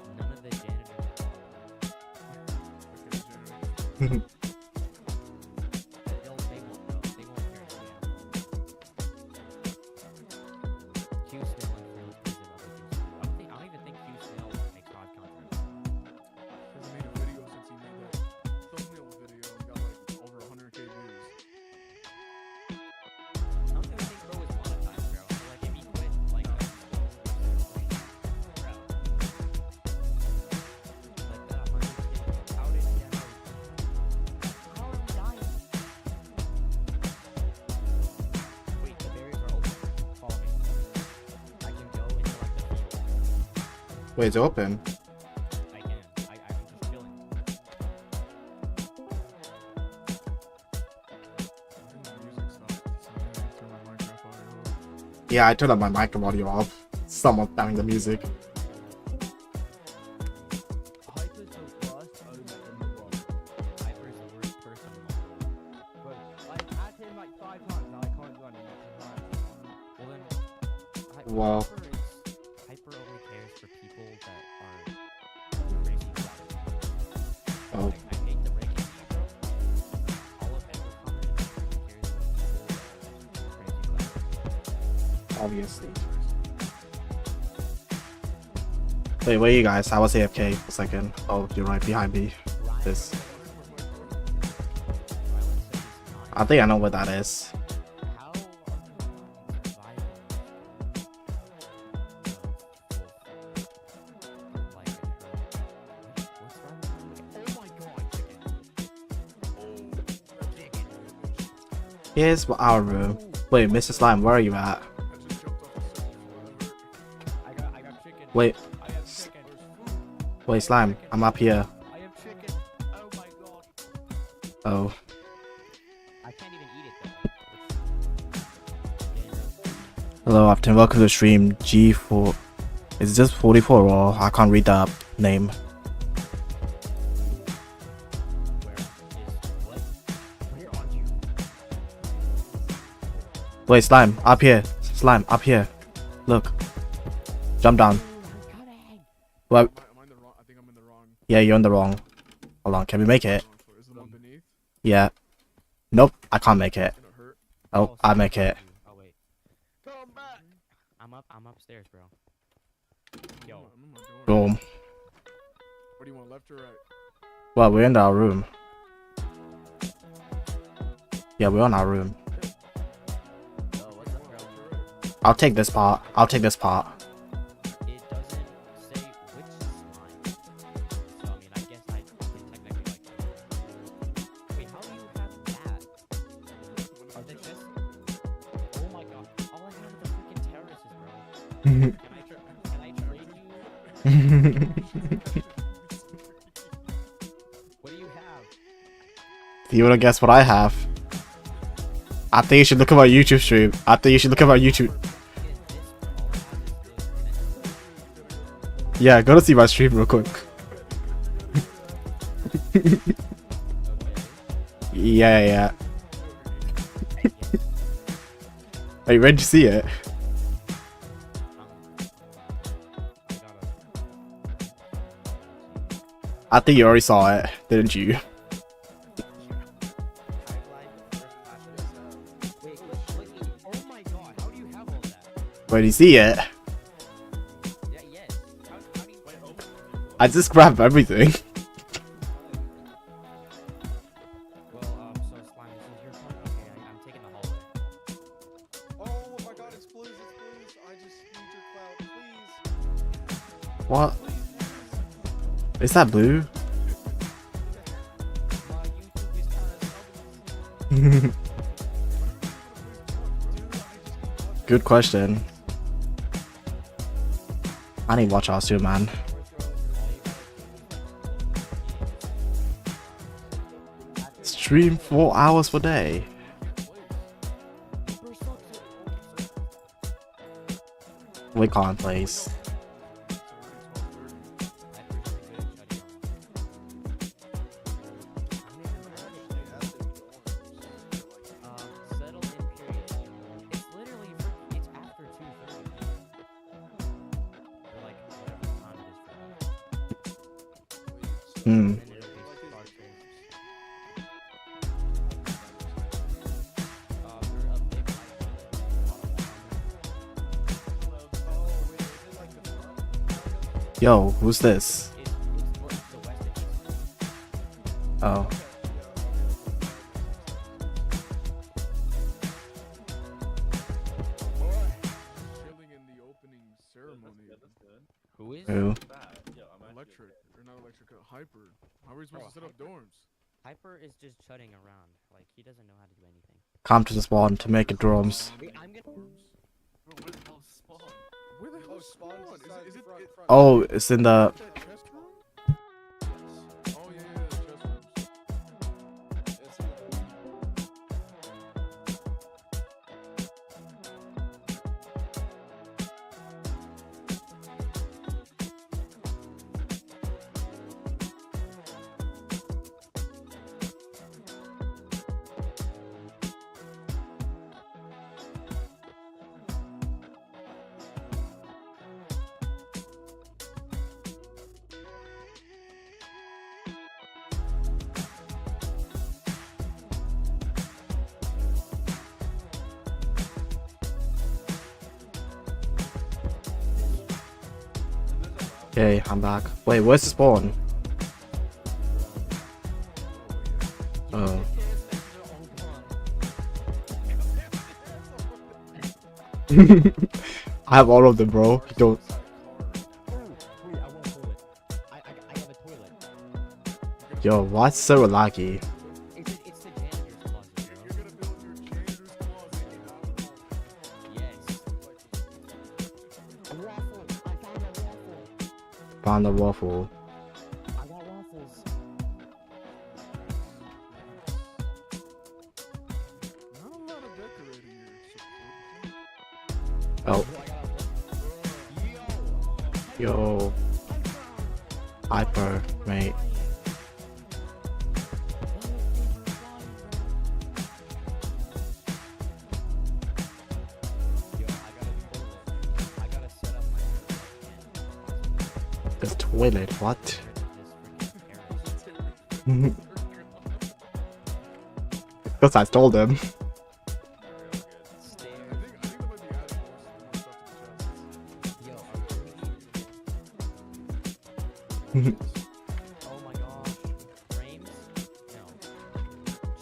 Wait, it's open. I can. I'm just chilling. Yeah, I turned up my mic and audio off. Someone banging the music. Hyper's the worst owner in the world. Hyper is the worst person in the world. But I've had him like 5 times now. I can't do anything. Well then, Wow. Hyper only cares for people that are crazy clout. Oh. I hate the breaking news, bro. All of Hyper's comments cares for people that are crazy clout. Obviously. Wait, where are you guys? I was AFK for a second. Oh, you're right behind me. This. I think I know what that is. How are you surviving? What's wrong? Oh my god, chicken. Here's our room. Wait, Mr. Slime, where are you at? I got chicken. Wait, I have chicken. wait, Slime, I'm up here. I have chicken. Oh my god. Oh. I can't even eat it though. Hello, Afton. Welcome to the stream. G4. Is it just 44 or I can't read that name? Where are you? Wait, Slime, up here. Slime, up here. Look. Jump down. I'm coming. Well, Am I in the wrong? I think I'm in the wrong. yeah, you're on the wrong. Hold on, can we make it? Is the one beneath? Yeah. Nope, I can't make it. Gonna hurt. Oh, I make it. Oh wait. Come back. I'm upstairs, bro. Yo. I'm not doing it. Boom. What do you want, left or right? Well, we're in our room. Yeah, we're on our room. Oh, what's up, bro? I'll take this part. I'll take this part. It doesn't say which slime. So I mean I guess I can technically like wait, how do you have that? Are they just oh my god. All I have is the freaking terraces, bro. Can I trade you? What do you have? Do you wanna guess what I have? I think you should look at my YouTube stream. I think you should look at my YouTube. Yeah, go to see my stream real quick. Yeah. Are you ready to see it? I think you already saw it, didn't you? Oh my god, how do you have all that? Wait, do you see it? Yeah, yes. How do you I just grabbed everything. Well, so Slime, this is your turn? Okay, I'm taking the hallway. Oh my god, it's blues, I just need your clout, please. What? Is that blue? My YouTube is kind of Good question. I need to watch ours too, man. Stream 4 hours per day. We can't place. settle in period. It's literally it's after 2:30. Or like whatever time it is for them. Hmm. And then it'll be start trains. We're a big Yo, who's this? it's the west and east. Oh. Chilling in the opening ceremony. Who is? Who? Electric, or not electric, hyper. How are we supposed to set up dorms? Hyper is just chutting around. Like he doesn't know how to do anything. Come to the spawn to make it drums. Wait, I'm gonna. Where the hell spawn inside Is it? front, front. Oh, it's in the. That chest room? Oh yeah, the chest rooms. It's in the- Okay, I'm back. Wait, where's the spawn? Oh. I have all of them, bro. You don't. Wait, I want a toilet. I have a toilet. Yo, why is it so laggy? It's the janitor's closet, bro. You're gonna build your janitor's closet in Apple. Yes. A waffle. I found a waffle. Found the waffle. I want waffles. Not a lot of decorating here. Oh, Yo. yo. Hyper, mate. Yo, I gotta set up my This toilet, what? this freaking terrace. Because I stole them. Stairs. I think they might be adding more stuff to the chests. Yo, oh my gosh. Frames? No.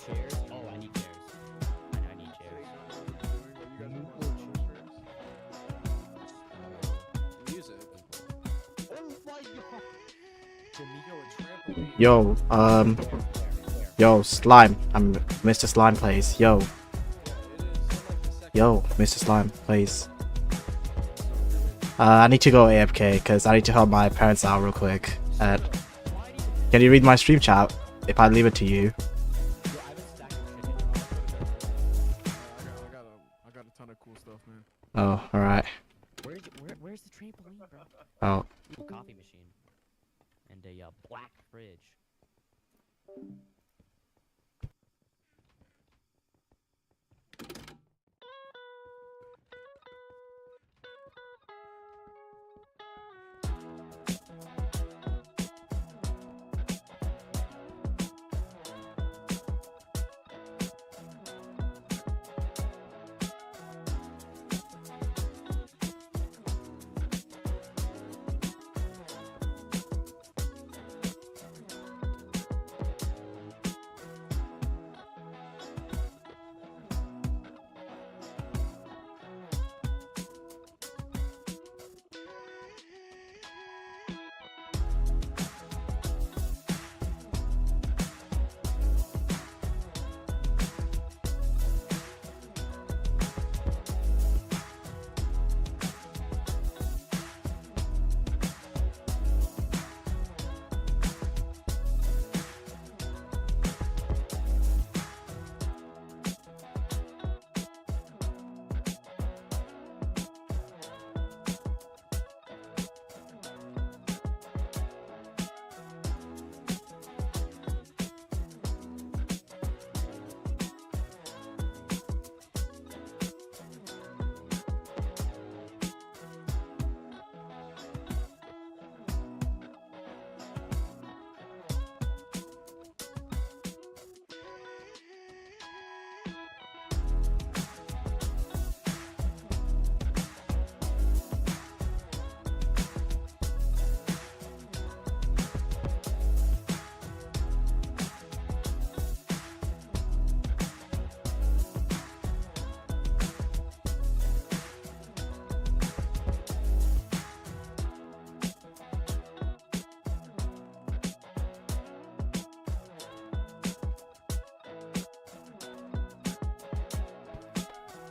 Chairs? Oh, I need chairs. I need chairs. You guys want some chairs? Music. Oh my god. Yo, a trampoline. Yo, yo, Slime. I'm Mr. Slime, please. Yo, Yeah, it is. Like the second. yo, Mr. Slime, please. I need to go AFK because I need to help my parents out real quick. Can you read my stream chat if I leave it to you? Yo, I have a stack of chicken. I got a ton of cool stuff, man. Oh, alright. Where's the trampoline, bro? Oh, Ooh, coffee machine. And a black fridge.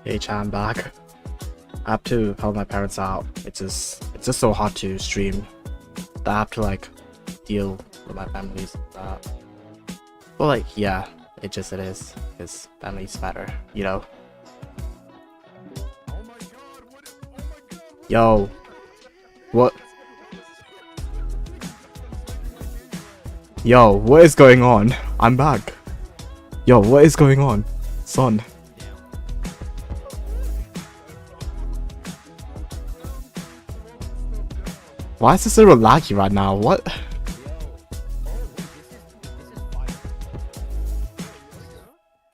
hey, chat, I'm back. I have to help my parents out. It's just so hard to stream. That I have to like deal with my family's that. But like yeah, it is. Because family's better, you know. Yo, what? Yo, what is going on? I'm back. Yo, what is going on, son? Why is the server laggy right now? What?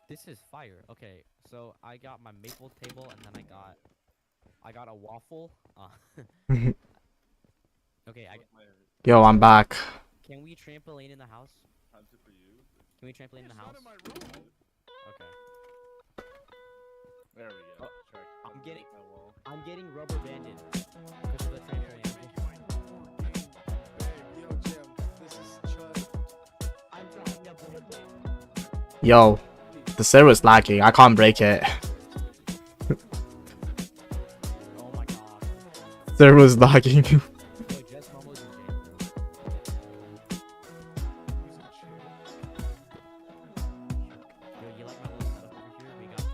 This is fire. Okay, so I got my maple table and then I got a waffle. Okay, Yo, I'm back. can we trampoline in the house? Can we trampoline in the house? Okay. There we go. Oh, Check. I'm getting rubber banded because of the trampoline. Yo, Jim, this is Chud. I'm trying to break it. Yo, the server's lagging. I can't break it. Oh my god. Server's lagging. Yo, Jess Momo's in jail. Yo, you like my little setup over here? We got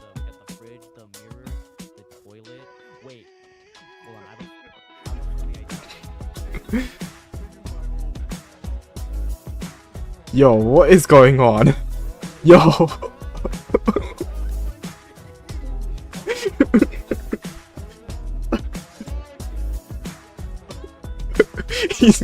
the fridge, the mirror, the toilet. Wait. Hold on, I have a funny idea. Yo, what is going on? Yo. He's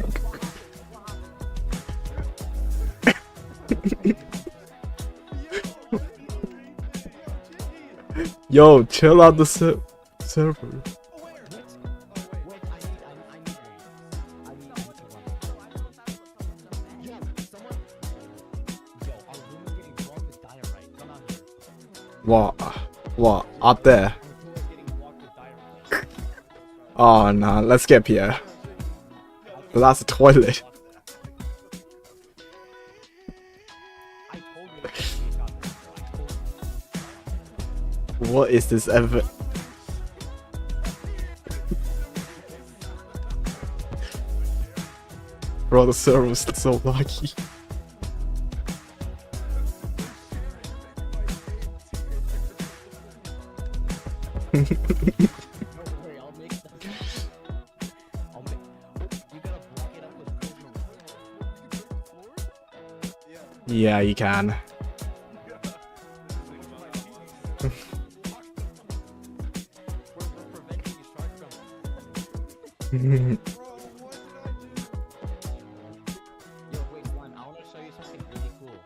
Yo, chill out the server. Wait, I need rings. I need to run. Yo, someone. Yo, our room is getting blocked with diorite. Come out here. What? Up there? Our room is getting blocked with diorite. Oh nah, let's get Pierre. But that's a toilet. I told you that we got this, bro. I told you. What is this ever? Bro, the server's so lucky. Don't worry, I'll make them. You gotta block it up with prism. Yeah, you can. We're preventing you strike from. Bro, what did I do? Yo, wait, Slime, I wanna show you something really cool.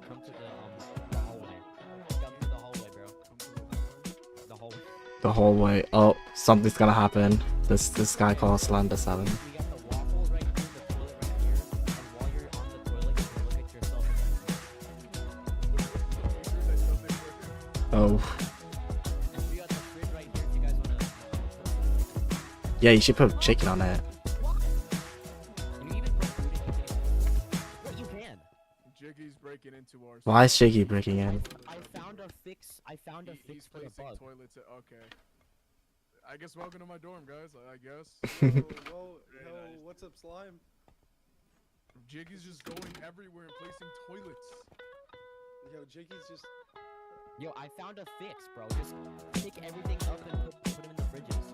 Come to the hallway. Come to the hallway, bro. The hallway. The whole way. Oh, something's gonna happen. This guy called Slender 7. We got the waffle right here, the toilet right here, and while you're on the toilet, you can look at yourself in the mirror. Oh. And we got the fridge right here if you guys wanna. Yeah, you should put chicken on it. Can you even put food in here? What, you can? Jiggy's breaking into our. Why is Shaky breaking in? I found a fix He's for the placing bug. toilets. Okay. I guess welcome to my dorm, guys. I guess. Whoa, what's up, Slime? Jiggy's just going everywhere and placing toilets. Yo, Jiggy's just. Yo, I found a fix, bro. Just pick everything up and put them in the fridges.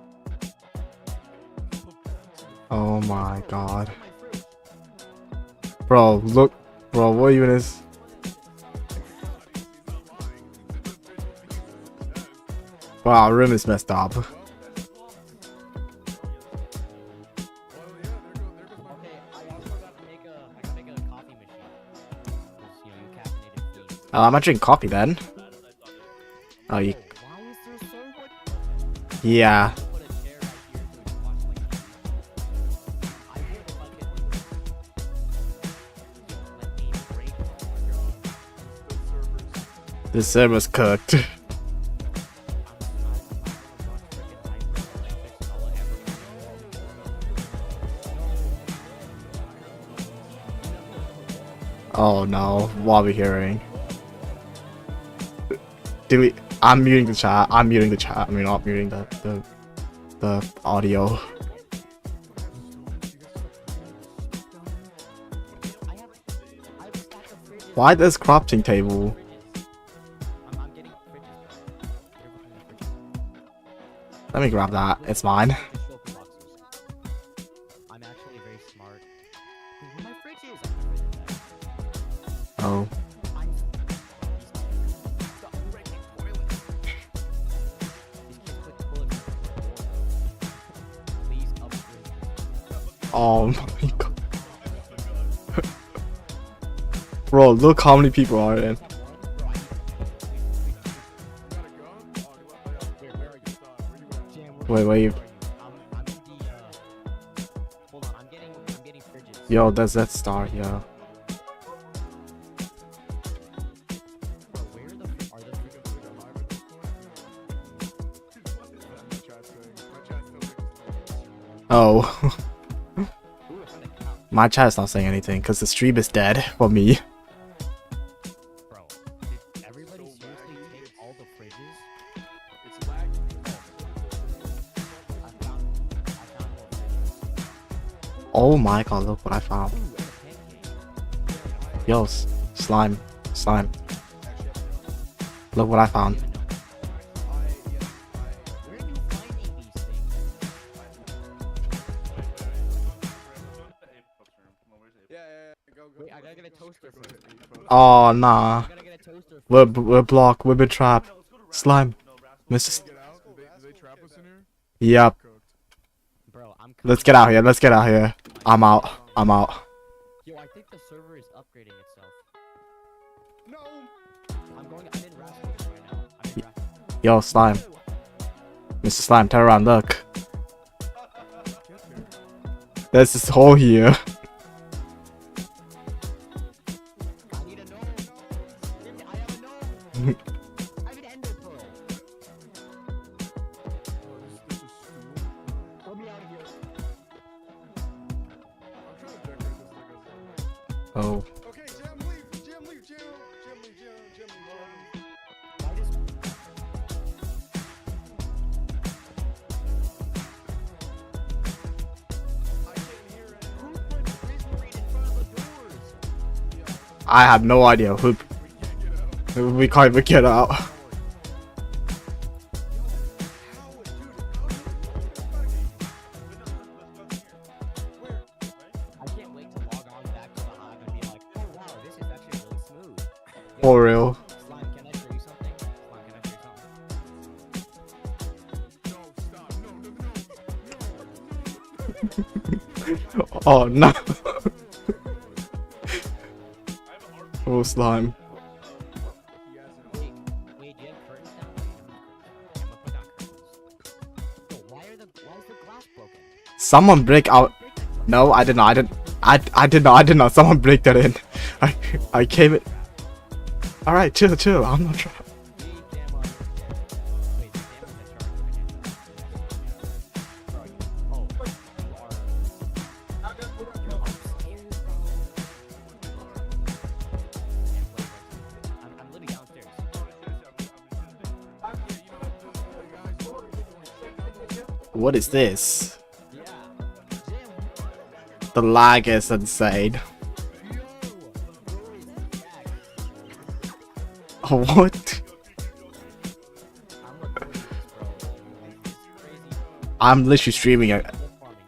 Oh my god. My fridge. Bro, look. Bro, what even is... Wow, our room is messed up. Okay, I also got to make a coffee machine. 'Cause, you know, you caffeinated feet. I'm not drinking coffee then. Oh, you... Why is there so much? Yeah. Put a chair right here so we can watch like TV. I would if I could. Let me break my The server's cooked. Oh no, what are we hearing? Did we... I'm muting the chat. I'm muting the chat. I mean, not muting the audio. I have a stack of fridges. Why this crafting table? I'm getting fridges. They're looking at fridges. Let me grab that. It's mine. Just open boxes. I'm actually very smart. Where my fridges? I put it there. Oh. I'm stop breaking toilets. These kids put toilets in the door. Please upgrade. Oh my god. Bro, look how many people are in. Wait, wait. I'm in the hold on, I'm getting fridges. Yo, there's that star here. Bro, where the f are the Oh. Ooh, I found a couch. My chat's not saying anything because the stream is dead for me. Bro, did everybody seriously take all the fridges? It's lagging. I found more fridges. Oh my god, look what I found. Ooh, and a pancake. Yo, slime. Slime. Look what I found. Where are you finding these things? Yeah. Go. Wait, I gotta get a toaster first. Oh nah. I gotta get a toaster first. We're blocked. We've been trapped. Slime. Mrs. Get out. Do they trap us in here? Yep. Cooked. Bro, I'm Let's get out here. Let's get out here. I'm out. I'm out. Yo, I think the server is upgrading itself. No. I'm in Rasputin right now. I'm in Rasputin. Yo, slime. Mr. Slime, turn around. Look. There's this hole here. I need a gnome. I have a gnome. I have an ender pearl. This is stool. Throw me out of here. I'm trying to decorate this like a. Oh. Okay, Jim, leave. Jim, leave. Jim, leave. Why does I can't hear it. who put prison read in front of the doors? I have no idea who. We can't even get out. How, dude? Where? I can't wait to log on back to the Hive and be like, oh wow, this is actually really smooth. Yo, For real. Slime, can I show you something? Slime, can I show you something? No, stop. No. Oh no. Oh slime. He has it Wait, do you have curtains down? I'm gonna put down curtains. Yo, why is the glass broken? Someone break out. No, I did not. I did not. Someone break that in. I came in. All right, chill. I'm not trying. Wait, damn, wait, damn, is that charge? Oh, you are. You're upstairs, bro. I'm literally downstairs. What is this? Yeah. Jim, The lag is insane. yo, bro is jacked. What? I'm recording this, bro. It's crazy. I'm literally streaming it. Wolf farming,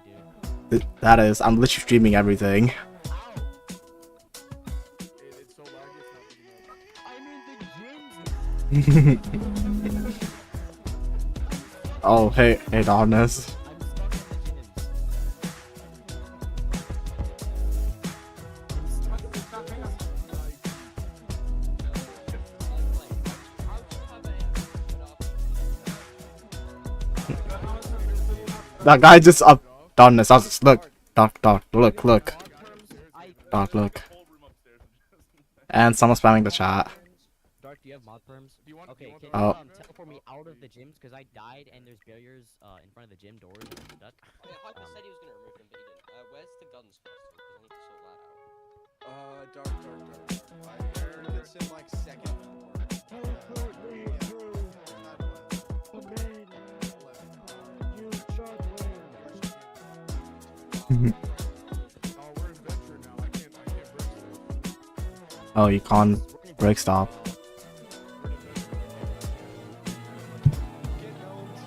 dude. That is. I'm literally streaming everything. Ow! It's so laggy, I'm in the gyms. Oh, hey, darkness. I'm stuck in the gyms. That guy just up. Darkness. Look. Dark. Look. Dark. Look. And someone's spamming the chat. Dark, do you have mod perms? Okay, can you Oh. teleport me out of the gyms because I died and there's barriers in front of the gym doors and I'm stuck. Yeah, Hyper said he was gonna remove them, but he didn't. Where's the guns first? Because I need to sort that out. Dark. I heard it's in like second floor. Oh, we're in Venture now. I can't break stuff. Oh, you can't break stuff. Get gnomes.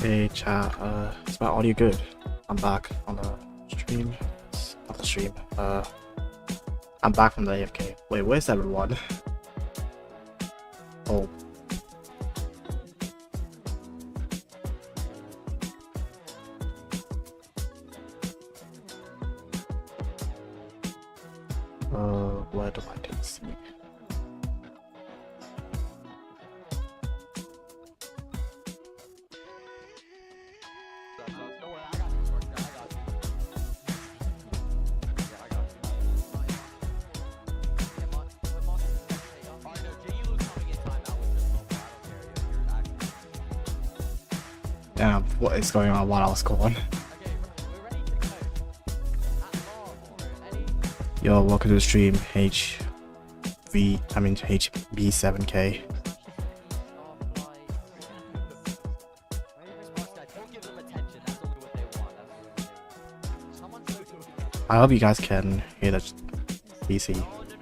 Hey chat, is my audio good? I'm back on the stream. Not the stream. I'm back from the AFK. Wait, where's everyone? Oh. Where do I take see? Don't worry, I got you, Sparks guy. I got you. Yeah, I got you. Alright, no, Jiggy Lou's coming in timeout with this mobile. I don't care. You're actually. Damn, what is going on while I was gone? Okay, we're ready to go. At Mar or any. Yo, welcome to the stream, HB7K. Don't give them attention. That's only what they want. That's only what they want. Someone's looking. I hope you guys can hear the PC. No. They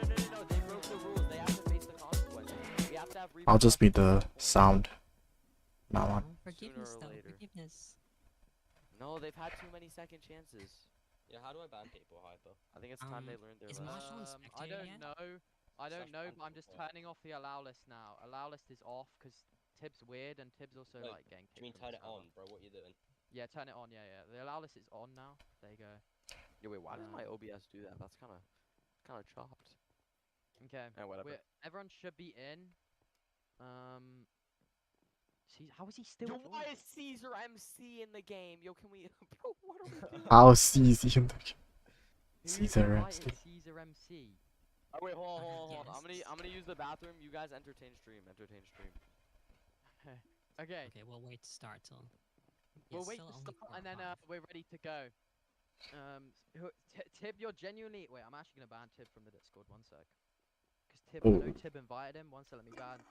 broke the rules. They have to face the consequences. We have to have I'll just mute the sound. Now on. Forgiveness, Sooner or though. later. Forgiveness. No, they've had too many second chances. Yeah, how do I ban people, Hyper? I think it's time they learned their is lesson. Marshall I spectating don't yet? know. I don't Slash know, ban but I'm just people. turning off the allow list now. Allow list is off because Tib's weird and Tib's also Wait, like getting Do you mean kicked from turn the it on, server. bro? What you doing? Yeah, turn it on. Yeah, yeah. The allow list is on now. There you go. Yeah, wait, why does my Uh, OBS do that? That's kind of chopped. Okay. Whatever. Everyone should be in. See, how is he still? Yo, why joining? is Caesar MC in the game? Yo, can we, bro? What are we doing? I'll see you in the Who's Caesar invited MC. Caesar MC. Oh, wait, hold on. Yes. I'm gonna use the bathroom. You guys entertain stream. Okay. Okay, we'll wait to start till. We'll Yes, wait still to only start 4 and then or 5. we're ready to go. Tib, you're genuinely. Wait, I'm actually gonna ban Tib from the Discord. 1 sec. Because Tib, I know Oh. Tib invited him. 1 sec, let me ban.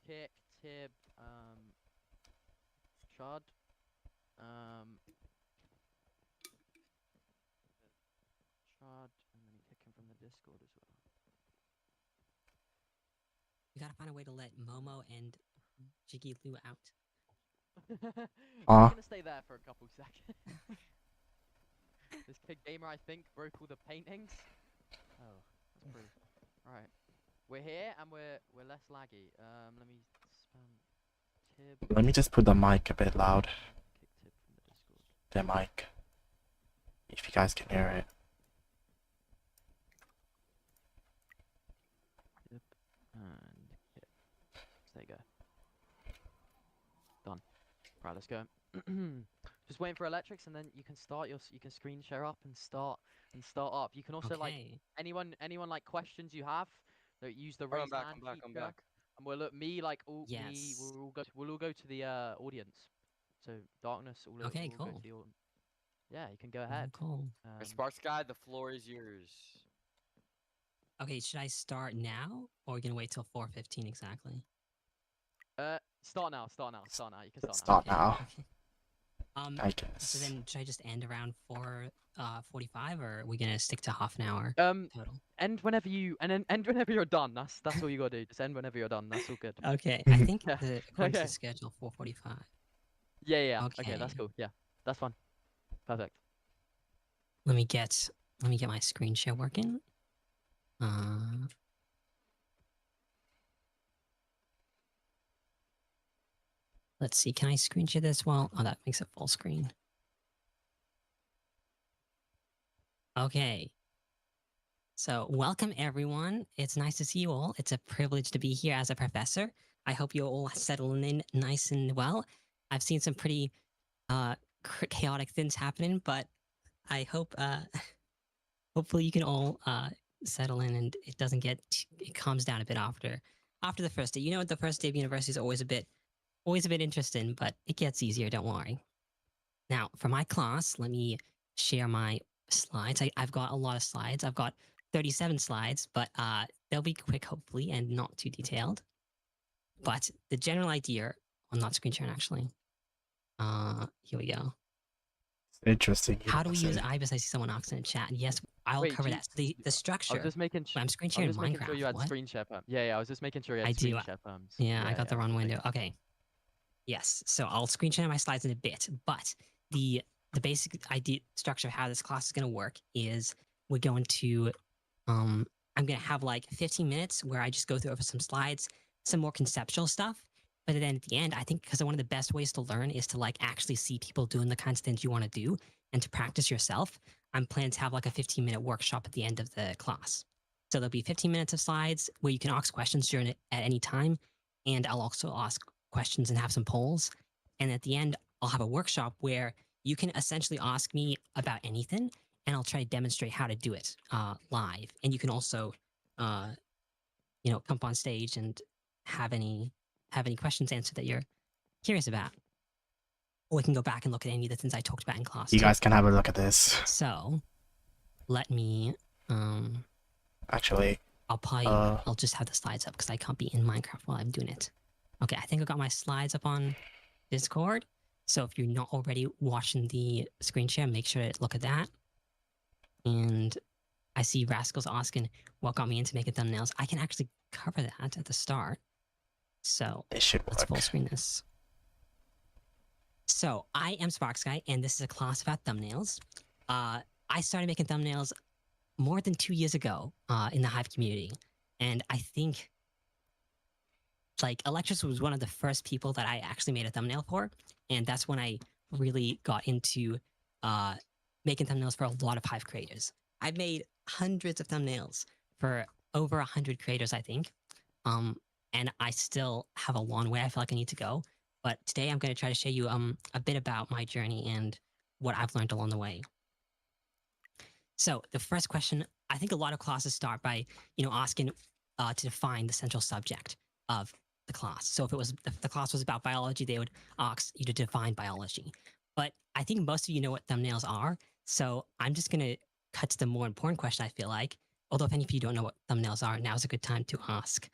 /kick Tib Chud. Chud, and then kick him from the Discord as well. We gotta find a way to let Momo and Jiggy Lou out. I'm gonna stay there for a couple seconds. This kid gamer, I think, broke all the paintings. Oh, that's proof. Alright. We're here and we're less laggy. Let me spam Tib. Let me just put the mic a bit loud. Kick Tib from the Discord. The mic. If you guys can hear it. Tib and kick. There you go. Done. Right, let's go. Just waiting for electrics, and then you can start your. You can screen share up and start up. You can also like Okay. anyone like questions you have. That use the I'm raise back, hand I'm feature, back. and we'll look me like all me. Yes. We'll all go to the audience. So darkness. Okay, we'll go cool. to the yeah, you can go Oh, ahead. cool. Sparks guy, the floor is yours. Okay, should I start now, or are we gonna wait till 4:15 exactly? Start now. You can start Start Okay, now. okay. I So guess. then, should I just end around 4:45, or are we gonna stick to half an hour now. total? End whenever you're done. That's all you gotta do. Just end whenever you're done. That's all good. Okay, I think Yeah, according to okay. the schedule, 4:45. Yeah. Okay, that's Okay. cool. Yeah, that's fun. Perfect. Let me get my screen share working. Let's see. Can I screen share this? Well, oh, that makes it full screen. Okay. So, welcome everyone. It's nice to see you all. It's a privilege to be here as a professor. I hope you're all settling in nice and well. I've seen some pretty chaotic things happening, but I hope hopefully you can all settle in and it doesn't get it calms down a bit after the first day. You know, the first day of university is always a bit interesting, but it gets easier. Don't worry. Now, for my class, let me share my slides. I've got a lot of slides. I've got 37 slides, but they'll be quick, hopefully, and not too detailed. But the general idea, I'm not screen sharing actually. Here we go. Interesting. How do we use IBIS? I see someone asking in chat. Yes, I'll Wait, cover do you- that. So the structure. I was just making. I'm screen I sharing was just making Minecraft. sure you had What? screen share perms. Yeah, I was just making sure you had I do, screen share perms. Yeah, I got the wrong window. thank Okay. Yes, so I'll screen share my slides in a bit, but the basic idea structure of how this class is going to work is we're going to I'm going to have like 15 minutes where I just go through over some slides, some more conceptual stuff. But then at the end, I think because one of the best ways to learn is to like actually see people doing the kinds of things you want to do and to practice yourself. I'm planning to have like a 15-minute workshop at the end of the class. So there'll be 15 minutes of slides where you can ask questions during it at any time. And I'll also ask questions and have some polls. And at the end, I'll have a workshop where you can essentially ask me about anything and I'll try to demonstrate how to do it live. And you can also, you know, come up on stage and have any questions answered that you're curious about. Or we can go back and look at any of the things I talked about in class. You too. guys can have a look at this. So, let me. Actually, I'll probably. I'll just have the slides up because I can't be in Minecraft while I'm doing it. Okay, I think I got my slides up on Discord. So if you're not already watching the screen share, make sure to look at that. And I see Rascal's asking what got me into making thumbnails. I can actually cover that at the start. So it should let's full work. screen this. So I am SparkSky, and this is a class about thumbnails. I started making thumbnails more than 2 years ago in the Hive community. And I think like Electrus was one of the first people that I actually made a thumbnail for. And that's when I really got into making thumbnails for a lot of Hive creators. I've made hundreds of thumbnails for over 100 creators, I think. And I still have a long way I feel like I need to go. But today I'm going to try to show you a bit about my journey and what I've learned along the way. So the first question, I think a lot of classes start by, you know, asking to define the central subject of the class. So if the class was about biology, they would ask you to define biology. But I think most of you know what thumbnails are. So I'm just going to cut to the more important question, I feel like. Although if any of you don't know what thumbnails are, now's a good time to ask.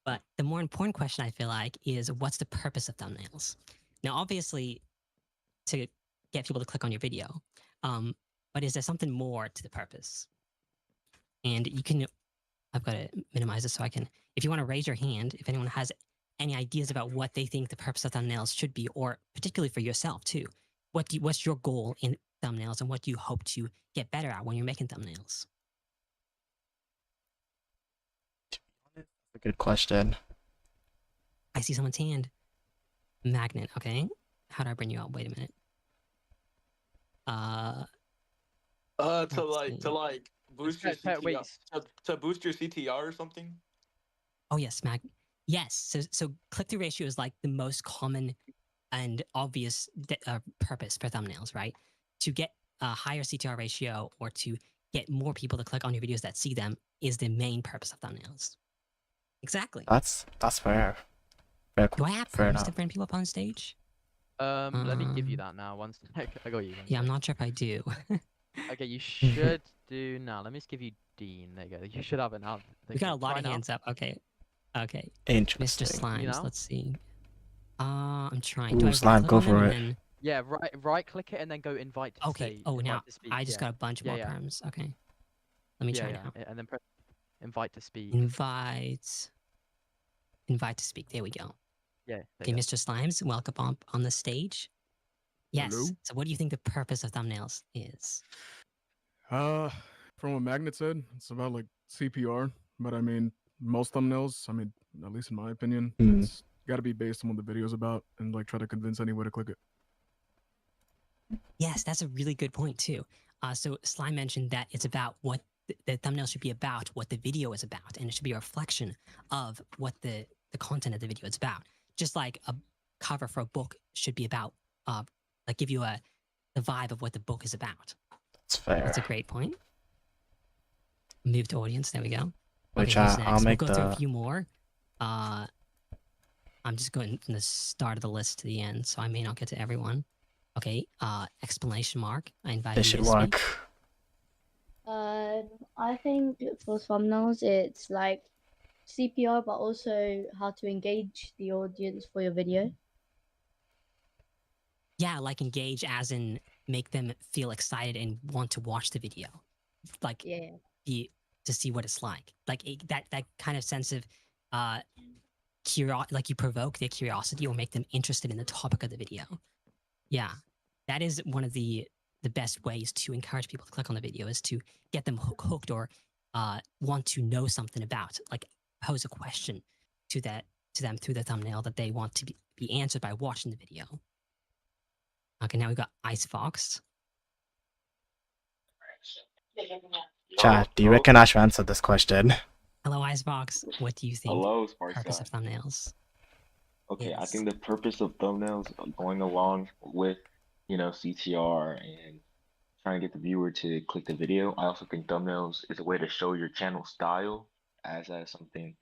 But the more important question I feel like is what's the purpose of thumbnails? Now, obviously, to get people to click on your video, but is there something more to the purpose? And you can, I've got to minimize this so I can, if you want to raise your hand, if anyone has any ideas about what they think the purpose of thumbnails should be, or particularly for yourself too, what's your goal in thumbnails and what do you hope to get better at when you're making thumbnails? That's a good question. I see someone's hand. Magnet, okay. How do I bring you up? Wait a minute. To like boost your Wait, CTR, to boost your CTR or something. Oh yes, yes. So click-through ratio is like the most common and obvious purpose for thumbnails, right? To get a higher CTR ratio or to get more people to click on your videos that see them is the main purpose of thumbnails. Exactly. That's fair. Do I have fair perms enough. to bring people up on stage? Let me give you that now. One sec. I got you. Yeah, I'm not sure if I do. Okay, you should do now. Let me just give you Dean. There you go. You should have it now. We got a lot Try of now. hands up. Okay. Okay. Interesting. Mr. Slimes, You know? let's see. I'm trying. Ooh, Do I Slime, right-click go on them for and it. then- Yeah, right click it and then go invite to Okay. say, Oh, invite now to speak. I just yeah. got a bunch Yeah, more yeah. perms. Okay. Let me try now. And then press invite to speak. Invite to speak. There we go. Yeah. Okay, Mr. Slimes, welcome on the stage. Yes. Hello? So what do you think the purpose of thumbnails is? From what Magnet said, it's about like CPR. But I mean, most thumbnails, I mean, at least in my opinion, Hmm. it's got to be based on what the video's about and like try to convince anyone to click it. Yes, that's a really good point too. So Slime mentioned that it's about what the thumbnail should be about what the video is about, and it should be a reflection of what the content of the video is about. Just like a cover for a book should be about, like give you the vibe of what the book is about. It's fair. That's a great point. Move to audience. There we go. Wait, Okay, chat, who's next? I'll make we'll go through a the. few more. I'm just going from the start of the list to the end, so I may not get to everyone. Okay, exclamation mark. I invite This you should to work. speak. I think for thumbnails, it's like CPR, but also how to engage the audience for your video. Yeah, like engage as in make them feel excited and want to watch the video. Like Yeah. to see what it's like. Like that kind of sense of like you provoke their curiosity or make them interested in the topic of the video. Yeah. That is one of the best ways to encourage people to click on the video, is to get them hooked or want to know something about, like pose a question to them through the thumbnail that they want to be answered by watching the video. Okay, now we've got Ice Fox. Chat, do you reckon I should answer this question? Hello, Icebox. What do you think? Hello, Purpose of Sparkside. thumbnails. Okay, I Yes. think the purpose of thumbnails going along with, CTR and trying to get the viewer to click the video. I also think thumbnails is a way to show your channel style as something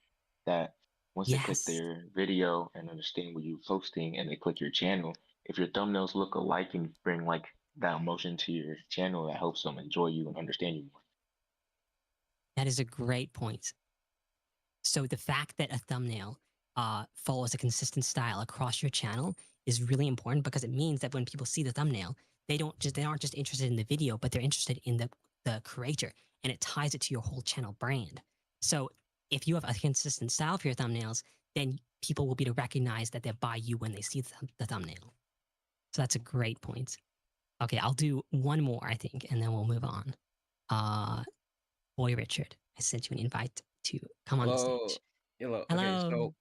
that once they click Yes. their video and understand what you're posting and they click your channel, if your thumbnails look alike and bring like that emotion to your channel, that helps them enjoy you and understand you more. That is a great point. So the fact that a thumbnail follows a consistent style across your channel is really important, because it means that when people see the thumbnail, they aren't just interested in the video, but they're interested in the creator, and it ties it to your whole channel brand. So if you have a consistent style for your thumbnails, then people will be to recognize that they're by you when they see the thumbnail. So that's a great point. Okay, I'll do one more, I think, and then we'll move on. Boy Richard, I sent you an invite to come on the stage. Hello. Hello. Okay, so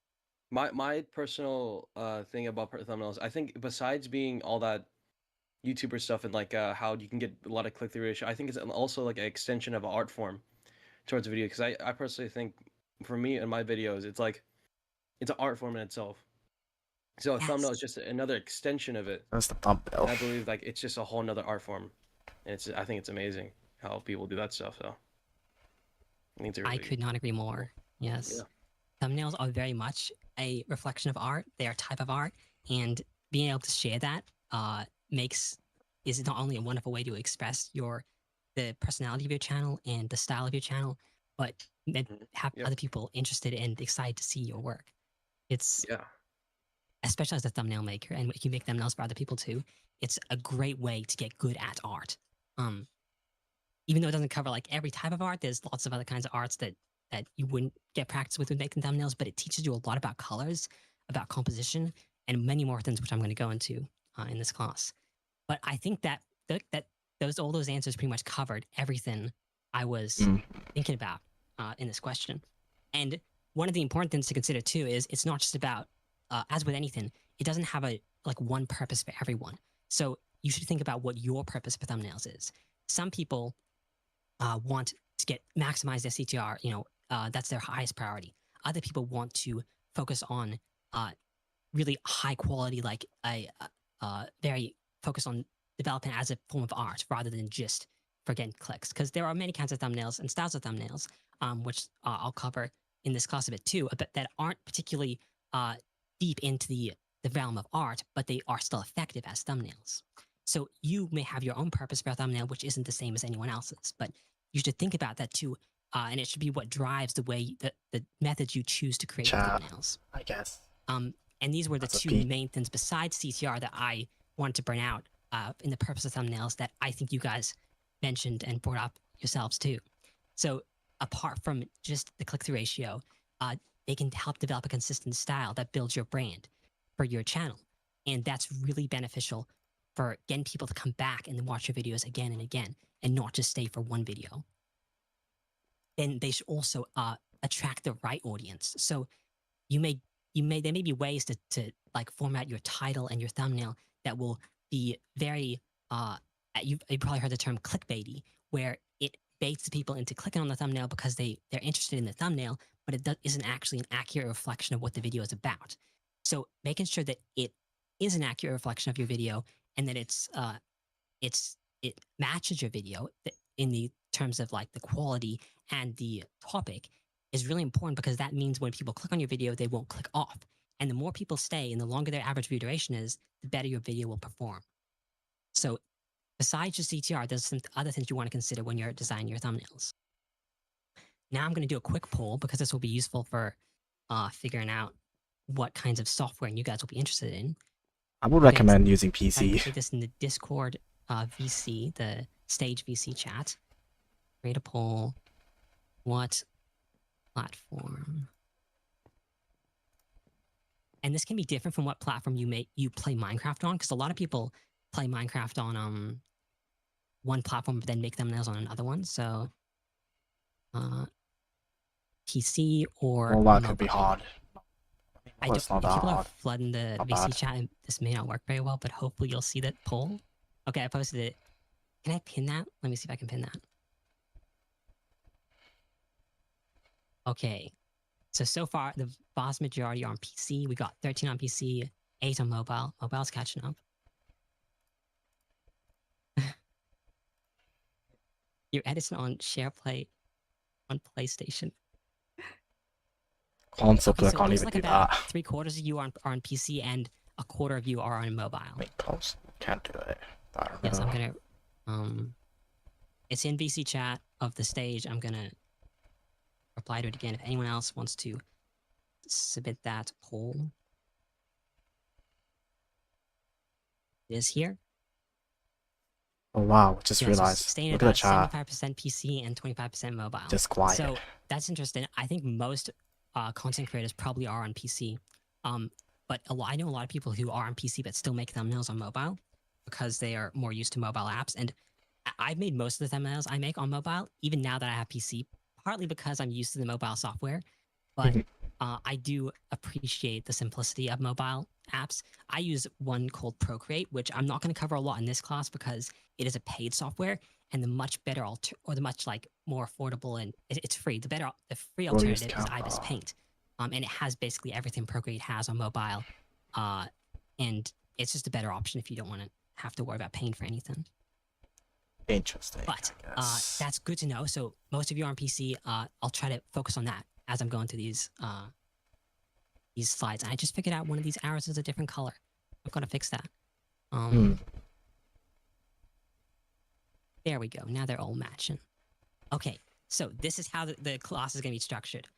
my personal thing about thumbnails, I think besides being all that YouTuber stuff and like how you can get a lot of click-through ratio, I think it's also like an extension of an art form towards a video. Because I personally think, for me in my videos, it's like it's an art form in itself. So a thumbnail is just another extension of it. That's the thumbnail. And I believe like it's just a whole nother art form, and I think it's amazing how people do that stuff. So I think it's I could not agree more. Yes. Yeah. Thumbnails are very much a reflection of art. They are a type of art, and being able to share that is not only a wonderful way to express the personality of your channel and the style of your channel, but then have other people interested and excited to see your work. It's especially as a thumbnail maker, and you make thumbnails for other people too. It's a great way to get good at art. Even though it doesn't cover like every type of art, there's lots of other kinds of arts that you wouldn't get practice with making thumbnails, but it teaches you a lot about colors, about composition, and many more things, which I'm going to go into in this class. But I think that all those answers pretty much covered everything I was thinking about in this question. And one of the important things to consider too is it's not just about, as with anything, it doesn't have one purpose for everyone. So you should think about what your purpose for thumbnails is. Some people want to maximize their CTR, that's their highest priority. Other people want to focus on really high quality, like very focused on developing as a form of art rather than just for getting clicks. Because there are many kinds of thumbnails and styles of thumbnails, which I'll cover in this class a bit too, but that aren't particularly deep into the realm of art, but they are still effective as thumbnails. So you may have your own purpose for a thumbnail, which isn't the same as anyone else's, but you should think about that too. And it should be what drives the way the methods you choose to create your thumbnails. I guess. And these were the two main things besides CTR that I wanted to bring out in the purpose of thumbnails that I think you guys mentioned and brought up yourselves too. So apart from just the click-through ratio, they can help develop a consistent style that builds your brand for your channel. And that's really beneficial for getting people to come back and then watch your videos again and again, and not just stay for one video. And they should also attract the right audience. So there may be ways to like format your title and your thumbnail that will be very you've probably heard the term clickbaity, where it baits the people into clicking on the thumbnail because they're interested in the thumbnail, but it isn't actually an accurate reflection of what the video is about. So making sure that it is an accurate reflection of your video and that it matches your video in the terms of like the quality and the topic is really important, because that means when people click on your video, they won't click off. And the more people stay and the longer their average view duration is, the better your video will perform. So besides just CTR, there's some other things you want to consider when you're designing your thumbnails. Now I'm going to do a quick poll because this will be useful for figuring out what kinds of software you guys will be interested in. I would recommend using I PC. put this in the Discord VC, the stage VC chat. Create a poll. What platform? And this can be different from what platform you play Minecraft on, because a lot of people play Minecraft on one platform but then make thumbnails on another one. So PC or Well, that could be mobile. hard. I Well, don't, it's not if that people are hard. flooding the Not VC bad. chat, and this may not work very well, but hopefully you'll see that poll. Okay, I posted it. Can I pin that? Let me see if I can pin that. Okay. So far, the vast majority are on PC. We got 13 on PC, 8 on mobile. Mobile's catching up. You're editing on SharePlay on PlayStation. Concept, Okay, I so it can't looks even like do about that. 3/4 of you are on PC and a quarter of you are on mobile. Wait, close. Can't do it. I don't know. Yes, I'm gonna it's in VC chat of the stage. I'm gonna reply to it again if anyone else wants to submit that poll. It is here. Oh wow, just Yeah, so realized. staying Look at at the about chat. 75% PC and 25% mobile. Just quiet. So that's interesting. I think most content creators probably are on PC. But I know a lot of people who are on PC but still make thumbnails on mobile because they are more used to mobile apps. And I've made most of the thumbnails I make on mobile, even now that I have PC, partly because I'm used to the mobile software. But I do appreciate the simplicity of mobile apps. I use one called Procreate, which I'm not going to cover a lot in this class because it is a paid software, and the much better or the much like more affordable and it's free. The free alternative is Ibis Paint, and it has basically everything Procreate has on mobile, and it's just a better option if you don't want to have to worry about paying for anything. Interesting. But that's good to know. So most of you are on PC. I'll try to focus on that as I'm going through these slides. And I just figured out one of these arrows is a different color. I've got to fix that. There we go. Now they're all matching. Okay, so this is how the class is going to be structured.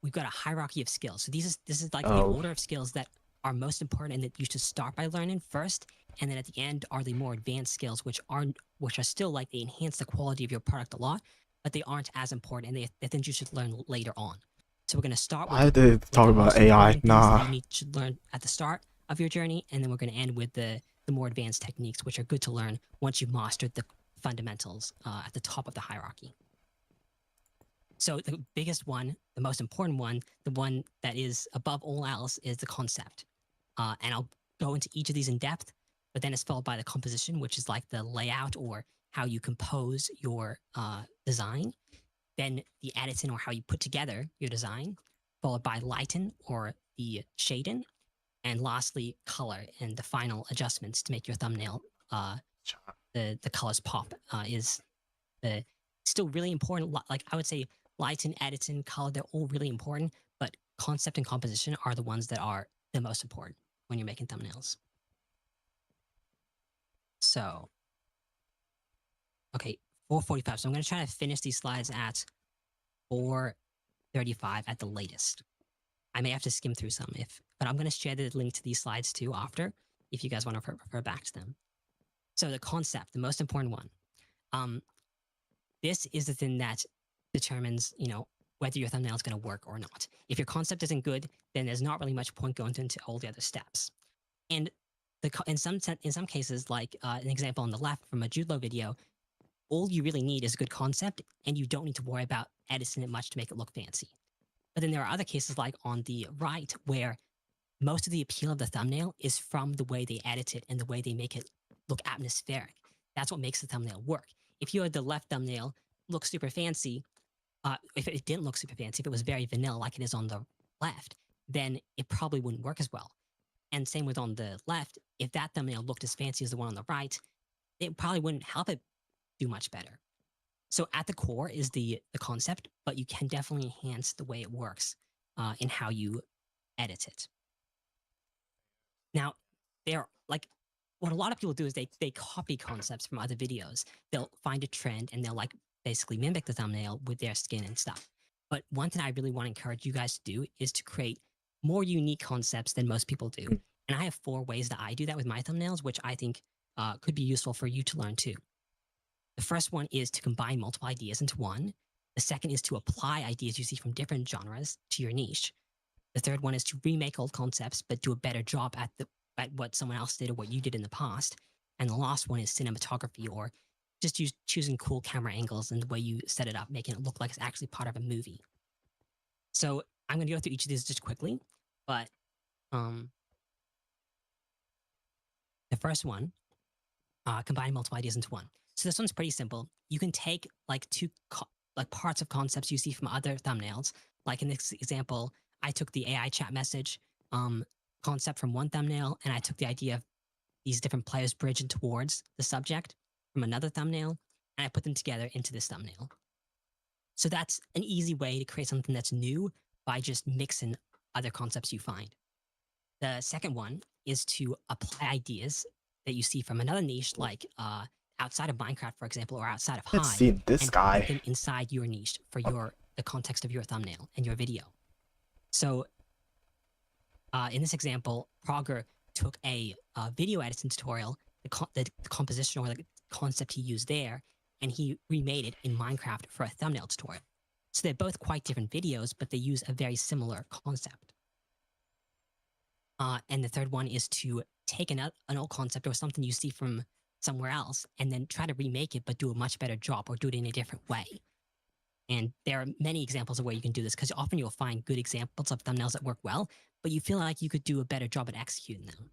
We've got a hierarchy of skills. So this is like the order of skills that are most important and that you should start by learning first, and then at the end are the more advanced skills, which are still like they enhance the quality of your product a lot, but they aren't as important, and they're things you should learn later on. So we're going to start with. Why did they talk about AI? Nah. You should learn at the start of your journey, and then we're going to end with the more advanced techniques, which are good to learn once you've mastered the fundamentals at the top of the hierarchy. So the biggest one, the most important one, the one that is above all else is the concept. And I'll go into each of these in depth, but then it's followed by the composition, which is like the layout or how you compose your design. Then the editing or how you put together your design, followed by lighting or the shading. And lastly, color and the final adjustments to make your thumbnail the colors pop is still really important. Like I would say lighting, editing, color, they're all really important, but concept and composition are the ones that are the most important when you're making thumbnails. So, okay, 4:45. So I'm going to try to finish these slides at 4:35 at the latest. I may have to skim through some but I'm going to share the link to these slides too after if you guys want to refer back to them. So the concept, the most important one. This is the thing that determines, whether your thumbnail is going to work or not. If your concept isn't good, then there's not really much point going into all the other steps. And in some cases, like an example on the left from a Jude Law video, all you really need is a good concept, and you don't need to worry about editing it much to make it look fancy. But then there are other cases like on the right where most of the appeal of the thumbnail is from the way they edit it and the way they make it look atmospheric. That's what makes the thumbnail work. If you had the left thumbnail look super fancy, if it didn't look super fancy, if it was very vanilla like it is on the left, then it probably wouldn't work as well. And same with on the left, if that thumbnail looked as fancy as the one on the right, it probably wouldn't help it do much better. So at the core is the concept, but you can definitely enhance the way it works in how you edit it. Now, they're like what a lot of people do is they copy concepts from other videos. They'll find a trend and they'll like basically mimic the thumbnail with their skin and stuff. But one thing I really want to encourage you guys to do is to create more unique concepts than most people do. And I have 4 ways that I do that with my thumbnails, which I think could be useful for you to learn too. The first one is to combine multiple ideas into one. The second is to apply ideas you see from different genres to your niche. The third one is to remake old concepts, but do a better job at what someone else did or what you did in the past. And the last one is cinematography, or just choosing cool camera angles and the way you set it up, making it look like it's actually part of a movie. So I'm going to go through each of these just quickly, but the first one, combine multiple ideas into one. So this one's pretty simple. You can take like parts of concepts you see from other thumbnails. Like in this example, I took the AI chat message concept from one thumbnail, and I took the idea of these different players bridging towards the subject from another thumbnail, and I put them together into this thumbnail. So that's an easy way to create something that's new by just mixing other concepts you find. The second one is to apply ideas that you see from another niche, like outside of Minecraft, for example, or outside of Hive, Let's see this and guy. put them inside your niche for the context of your thumbnail and your video. So in this example, Prager took a video editing tutorial, the composition or the concept he used there, and he remade it in Minecraft for a thumbnail tutorial. So they're both quite different videos, but they use a very similar concept. And the third one is to take an old concept or something you see from somewhere else and then try to remake it, but do a much better job or do it in a different way. And there are many examples of where you can do this, because often you'll find good examples of thumbnails that work well, but you feel like you could do a better job at executing them.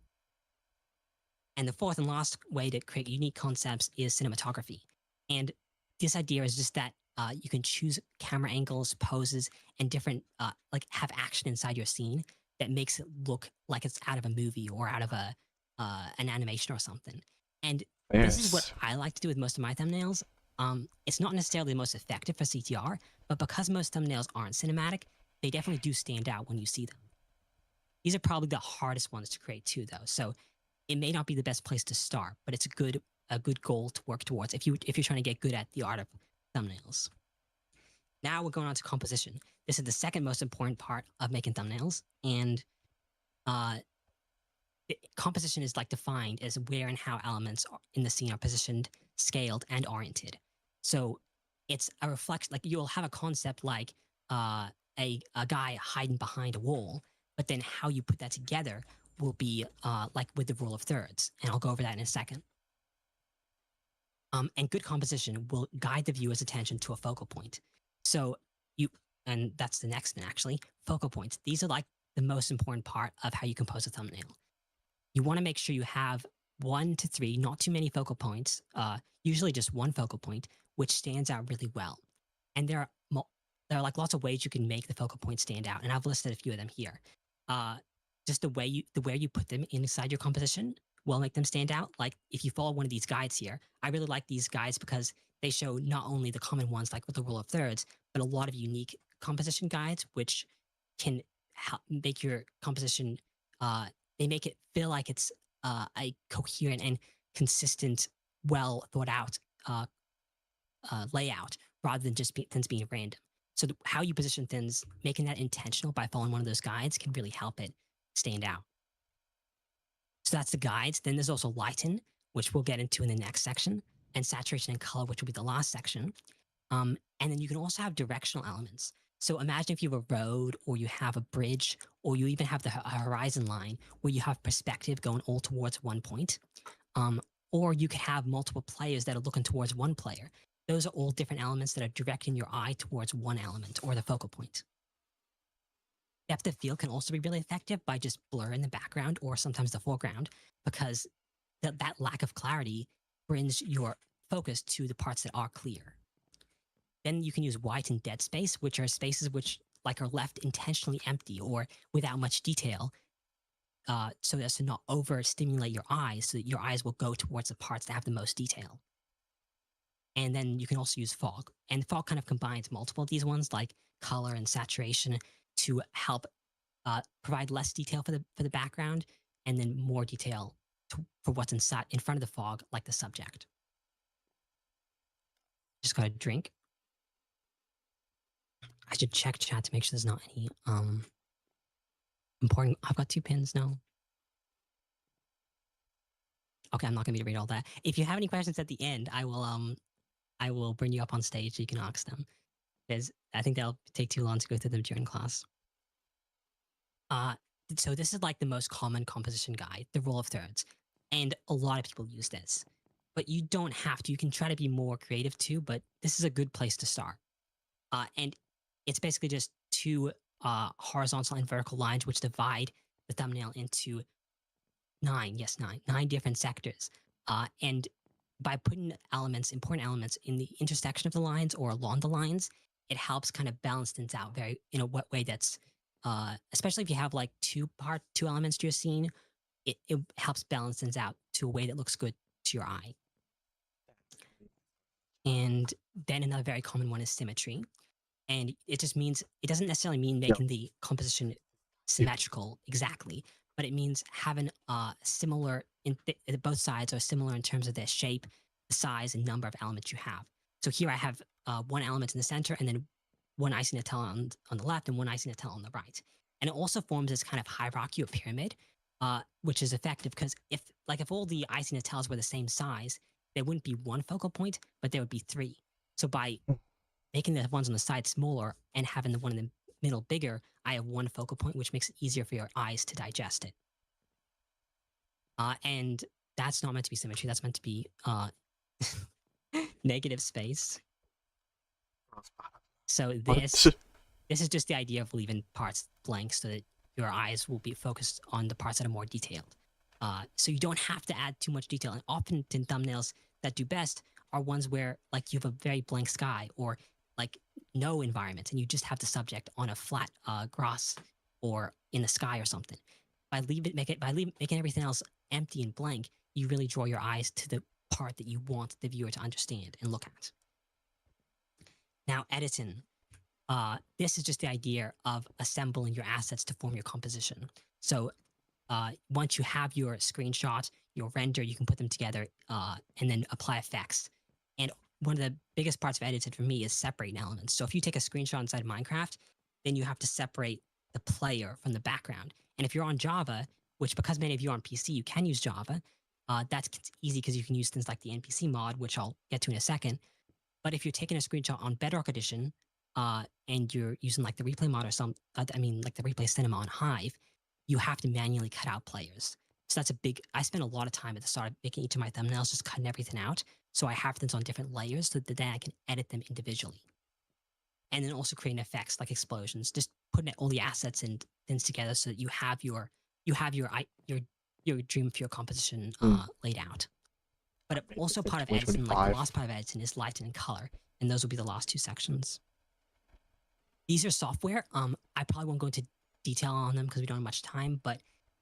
And the fourth and last way to create unique concepts is cinematography. And this idea is just that you can choose camera angles, poses, and different, have action inside your scene that makes it look like it's out of a movie or out of an animation or something. And this is what I like to do with most of my thumbnails. It's not necessarily the most effective for CTR, but because most thumbnails aren't cinematic, they definitely do stand out when you see them. These are probably the hardest ones to create too, though. So it may not be the best place to start, but it's a good goal to work towards if you're trying to get good at the art of thumbnails. Now we're going on to composition. This is the second most important part of making thumbnails, and composition is like defined as where and how elements in the scene are positioned, scaled, and oriented. So it's a reflection, like you'll have a concept like a guy hiding behind a wall, but then how you put that together will be like with the rule of thirds, and I'll go over that in a second. And good composition will guide the viewer's attention to a focal point. So and that's the next one actually, focal points. These are like the most important part of how you compose a thumbnail. You want to make sure you have 1 to 3, not too many focal points, usually just one focal point, which stands out really well. And there are like lots of ways you can make the focal point stand out, and I've listed a few of them here. Just the way you put them inside your composition will make them stand out. Like if you follow one of these guides here, I really like these guides because they show not only the common ones like with the rule of thirds, but a lot of unique composition guides, which can help make your composition, they make it feel like it's a coherent and consistent, well thought out layout rather than just things being random. So how you position things, making that intentional by following one of those guides can really help it stand out. So that's the guides. Then there's also lighten, which we'll get into in the next section, and saturation and color, which will be the last section. And then you can also have directional elements. So imagine if you have a road, or you have a bridge, or you even have the horizon line where you have perspective going all towards one point. Or you could have multiple players that are looking towards one player. Those are all different elements that are directing your eye towards one element or the focal point. Depth of field can also be really effective by just blurring the background or sometimes the foreground, because that lack of clarity brings your focus to the parts that are clear. Then you can use white and dead space, which are spaces which like are left intentionally empty or without much detail, so as to not overstimulate your eyes, so that your eyes will go towards the parts that have the most detail. And then you can also use fog, and fog kind of combines multiple of these ones, like color and saturation, to help provide less detail for the background, and then more detail for what's inside in front of the fog, like the subject. Just got a drink. I should check chat to make sure there's not any important. I've got 2 pins now. Okay, I'm not gonna be able to read all that. If you have any questions at the end, I will bring you up on stage so you can ask them. Because I think that'll take too long to go through them during class. So this is like the most common composition guide, the rule of thirds. And a lot of people use this. But you don't have to. You can try to be more creative too, but this is a good place to start. And it's basically just 2 horizontal and vertical lines which divide the thumbnail into 9 different sectors. And by putting elements, important elements, in the intersection of the lines or along the lines, it helps kind of balance things out very in a way that's especially if you have like 2 elements to your scene, it helps balance things out to a way that looks good to your eye. And then another very common one is symmetry. And it just means, it doesn't necessarily mean making the composition symmetrical exactly, but it means having similar, both sides are similar in terms of their shape, the size, and number of elements you have. So here I have 1 element in the center, and then 1 icing Nutella on the left and 1 icing Nutella on the right. And it also forms this kind of hierarchy or pyramid, which is effective because if all the icing Nutellas were the same size, there wouldn't be 1 focal point, but there would be 3. So by making the ones on the side smaller and having the one in the middle bigger, I have 1 focal point, which makes it easier for your eyes to digest it. And that's not meant to be symmetry. That's meant to be negative space. So this is just the idea of leaving parts blank so that your eyes will be focused on the parts that are more detailed. So you don't have to add too much detail. And often thumbnails that do best are ones where like you have a very blank sky or like no environment, and you just have the subject on a flat grass or in the sky or something. By making everything else empty and blank, you really draw your eyes to the part that you want the viewer to understand and look at. Now, editing. This is just the idea of assembling your assets to form your composition. So once you have your screenshot, your render, you can put them together and then apply effects. And one of the biggest parts of editing for me is separating elements. So if you take a screenshot inside Minecraft, then you have to separate the player from the background. And if you're on Java, which because many of you are on PC, you can use Java, that's easy because you can use things like the NPC mod, which I'll get to in a second. But if you're taking a screenshot on Bedrock Edition and you're using like the replay mod or like the replay cinema on Hive, you have to manually cut out players. So that's I spent a lot of time at the start of making each of my thumbnails, just cutting everything out. So I have things on different layers so that then I can edit them individually. And then also creating effects like explosions, just putting all the assets and things together so that you have your dream for your composition laid out. But also part of editing, like the last part of editing, is lighting and color, and those will be the last 2 sections. These are software. I probably won't go into detail on them because we don't have much time, but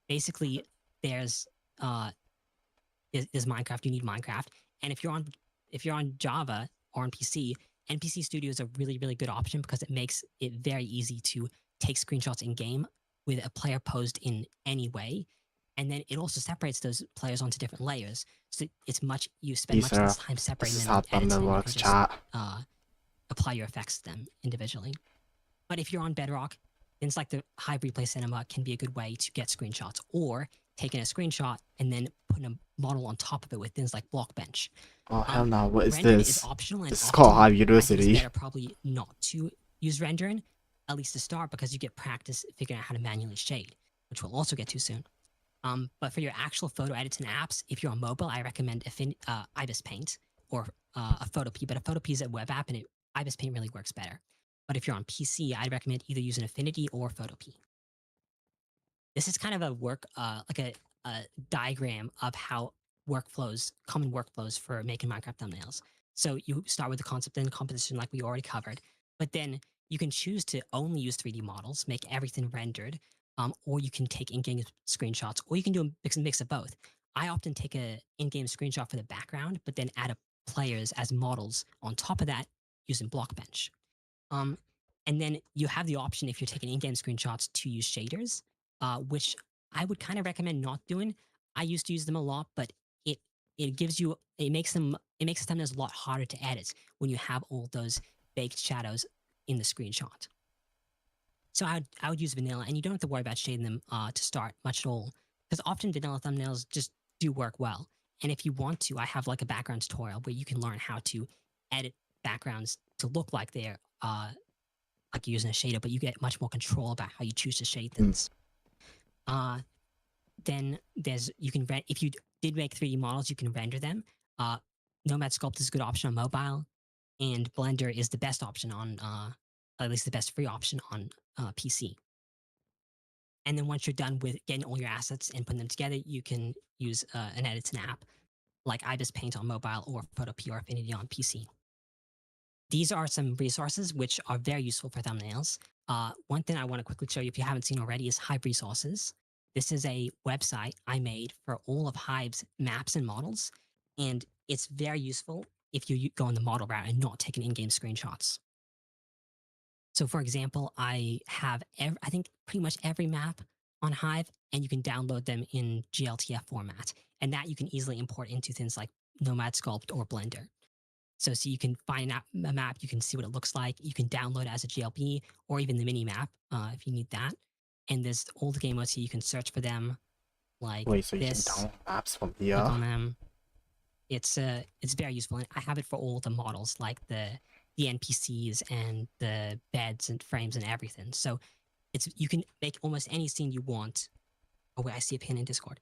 basically there's Minecraft. You need Minecraft, and if you're on Java or on PC, NPC Studio is a really, really good option because it makes it very easy to take screenshots in game with a player posed in any way, and then it also separates those players onto different layers. So you spend much less time separating them and editing. You can just apply your effects to them individually. But if you're on Bedrock, things like the Hive Replay Cinema can be a good way to get screenshots, or taking a screenshot and then putting a model on top of it with things like Blockbench. Oh hell no! What is rendering this? Is optional, and This is called Hive University. It's better probably not to use rendering, at least to start, because you get practice figuring out how to manually shade, which we'll also get to soon. But for your actual photo editing apps, if you're on mobile, I recommend Ibis Paint or a Photopea. But a Photopea is a web app, and Ibis Paint really works better. But if you're on PC, I'd recommend either using Affinity or Photopea. This is kind of a diagram of how common workflows for making Minecraft thumbnails. So you start with the concept and composition like we already covered, but then you can choose to only use 3D models, make everything rendered, or you can take in-game screenshots, or you can do a mix of both. I often take a in-game screenshot for the background, but then add players as models on top of that using Blockbench. And then you have the option if you're taking in-game screenshots to use shaders, which I would kind of recommend not doing. I used to use them a lot, but it gives you it makes the thumbnails a lot harder to edit when you have all those baked shadows in the screenshot. So I would use vanilla, and you don't have to worry about shading them to start much at all, because often vanilla thumbnails just do work well. And if you want to, I have like a background tutorial where you can learn how to edit backgrounds to look like they're like you're using a shader, but you get much more control about how you choose to shade things. Then there's if you did make 3D models, you can render them. Nomad Sculpt is a good option on mobile, and Blender is the best option on at least the best free option on PC. And then once you're done with getting all your assets and putting them together, you can use an editing app like Ibis Paint on mobile or Photopea or Affinity on PC. These are some resources which are very useful for thumbnails. One thing I want to quickly show you if you haven't seen already is Hive Resources. This is a website I made for all of Hive's maps and models, and it's very useful if you go on the model route and not taking in-game screenshots. So for example, I have, I think pretty much every map on Hive, and you can download them in GLTF format. And that you can easily import into things like Nomad Sculpt or Blender. So you can find a map, you can see what it looks like, you can download it as a GLB or even the mini map if you need that. And there's all the game modes here, you can search for them like Wait, so you this. can download apps from Click here? on them. It's very useful. And I have it for all the models like the NPCs and the beds and frames and everything. So you can make almost any scene you want. Oh wait, I see a pin in Discord.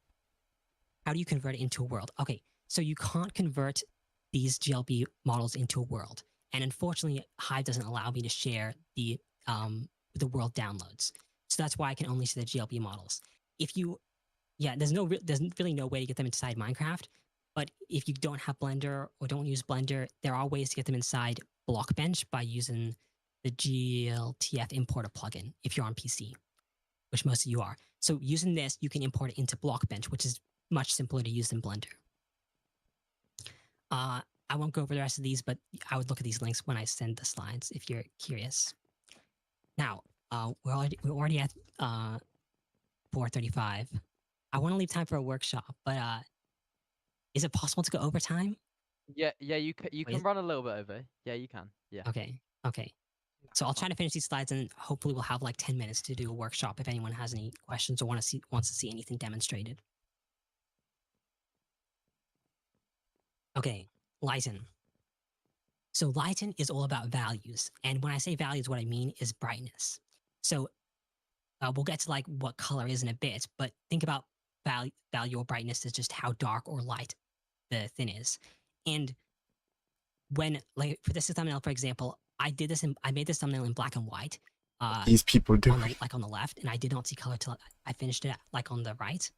How do you convert it into a world? Okay, so you can't convert these GLB models into a world, and unfortunately, Hive doesn't allow me to share the world downloads. So that's why I can only see the GLB models. There's really no way to get them inside Minecraft. But if you don't have Blender or don't use Blender, there are ways to get them inside Blockbench by using the GLTF importer plugin if you're on PC, which most of you are. So using this, you can import it into Blockbench, which is much simpler to use than Blender. I won't go over the rest of these, but I would look at these links when I send the slides if you're curious. Now, we're already at 4:35. I want to leave time for a workshop, but is it possible to go overtime? Yeah, you can run a little bit over. Yeah, you can. Yeah. Okay. So I'll try to finish these slides, and hopefully we'll have like 10 minutes to do a workshop if anyone has any questions or wants to see anything demonstrated. Okay, Lighten. So Lighten is all about values, and when I say values, what I mean is brightness. So we'll get to like what color is in a bit, but think about value or brightness as just how dark or light the thing is. And when, like, for this thumbnail, for example, I made this thumbnail in black and white. These people do. On the left, and I did not see color till I finished it like on the right.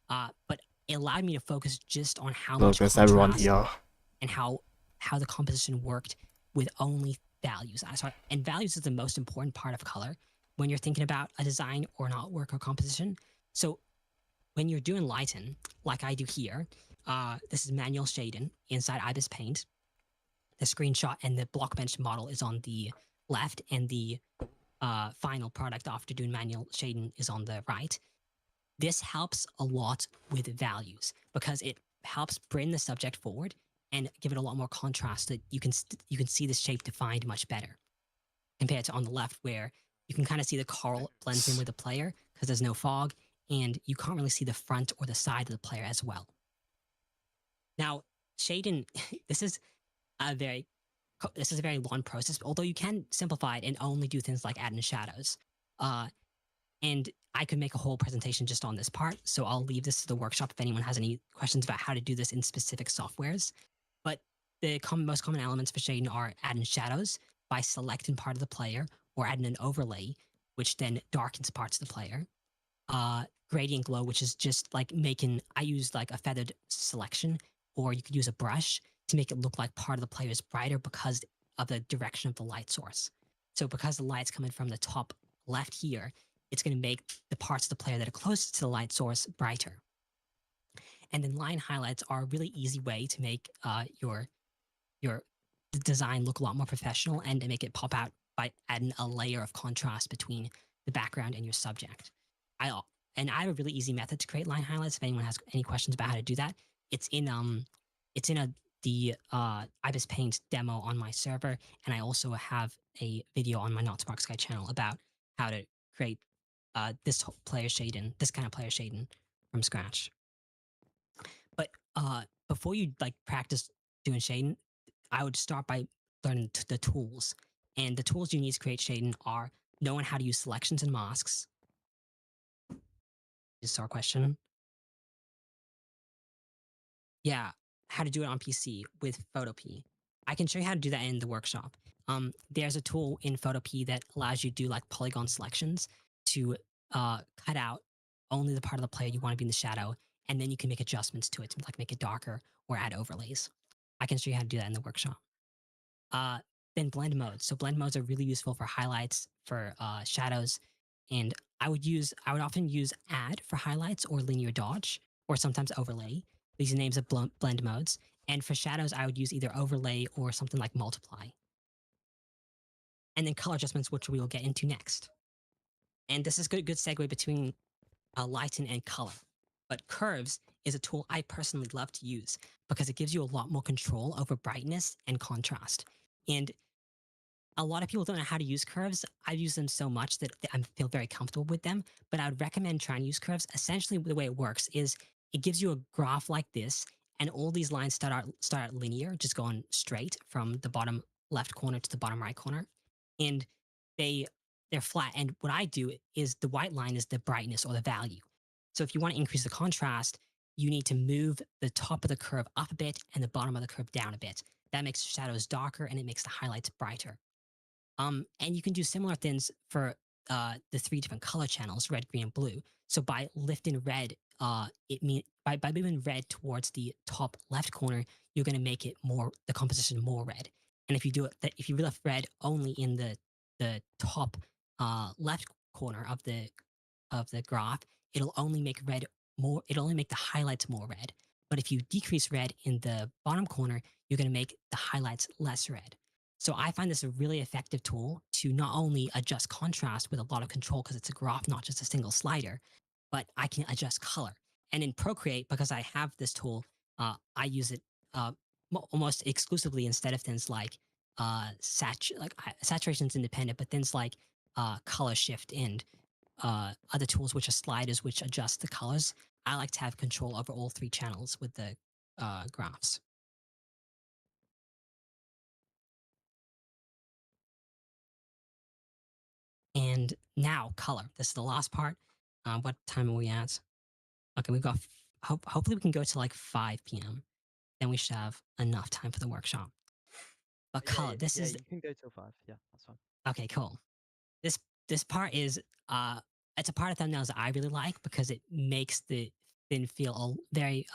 But it allowed me to focus just on how much There's everyone contrast here. and how the composition worked with only values. And values is the most important part of color when you're thinking about a design or an artwork or composition. So when you're doing Lighten, like I do here, this is manual shading inside Ibis Paint. The screenshot and the Blockbench model is on the left, and the final product after doing manual shading is on the right. This helps a lot with values because it helps bring the subject forward and give it a lot more contrast that you can see the shape defined much better compared to on the left where you can kind of see the coral blends in with the player because there's no fog, and you can't really see the front or the side of the player as well. Now, shading, this is a very long process, although you can simplify it and only do things like add in shadows. And I could make a whole presentation just on this part, so I'll leave this to the workshop if anyone has any questions about how to do this in specific softwares. But the most common elements for shading are adding shadows by selecting part of the player, or adding an overlay, which then darkens parts of the player. Gradient glow, which is just like I use like a feathered selection, or you could use a brush to make it look like part of the player is brighter because of the direction of the light source. So because the light's coming from the top left here, it's going to make the parts of the player that are closest to the light source brighter. And then line highlights are a really easy way to make your design look a lot more professional and to make it pop out by adding a layer of contrast between the background and your subject. I have a really easy method to create line highlights. If anyone has any questions about how to do that, it's in the Ibis Paint demo on my server, and I also have a video on my Not Spark Sky channel about how to create this kind of player shading from scratch. But before you like practice doing shading, I would start by learning the tools. And the tools you need to create shading are knowing how to use selections and masks. Is our question? Yeah, how to do it on PC with PhotoP. I can show you how to do that in the workshop. There's a tool in PhotoP that allows you to do like polygon selections to cut out only the part of the player you want to be in the shadow, and then you can make adjustments to it to like make it darker or add overlays. I can show you how to do that in the workshop. Then blend modes. So blend modes are really useful for highlights, for shadows, and I would often use add for highlights or linear dodge, or sometimes overlay. These are names of blend modes. And for shadows, I would use either overlay or something like multiply. And then color adjustments, which we will get into next. And this is a good segue between lighting and color. But curves is a tool I personally love to use because it gives you a lot more control over brightness and contrast. And a lot of people don't know how to use curves. I've used them so much that I feel very comfortable with them, but I would recommend trying to use curves. Essentially, the way it works is it gives you a graph like this, and all these lines start out linear, just going straight from the bottom left corner to the bottom right corner. And they're flat. And what I do is the white line is the brightness or the value. So if you want to increase the contrast, you need to move the top of the curve up a bit and the bottom of the curve down a bit. That makes shadows darker and it makes the highlights brighter. And you can do similar things for the 3 different color channels, red, green, and blue. So by lifting red, by moving red towards the top left corner, you're going to make it the composition more red. And if you lift red only in the top left corner of the graph, it'll only make the highlights more red. But if you decrease red in the bottom corner, you're going to make the highlights less red. So I find this a really effective tool to not only adjust contrast with a lot of control because it's a graph, not just a single slider, but I can adjust color. And in Procreate, because I have this tool, I use it almost exclusively instead of things like saturation's independent, but things like color shift and other tools which are sliders which adjust the colors. I like to have control over all 3 channels with the graphs. And now color. This is the last part. What time are we at? Okay, we've got. Hopefully, we can go to like 5 p.m. Then we should have enough time for the workshop. But color. You can go till 5. Yeah, that's fine. Okay, cool. This part is it's a part of thumbnails that I really like because it makes the thing feel very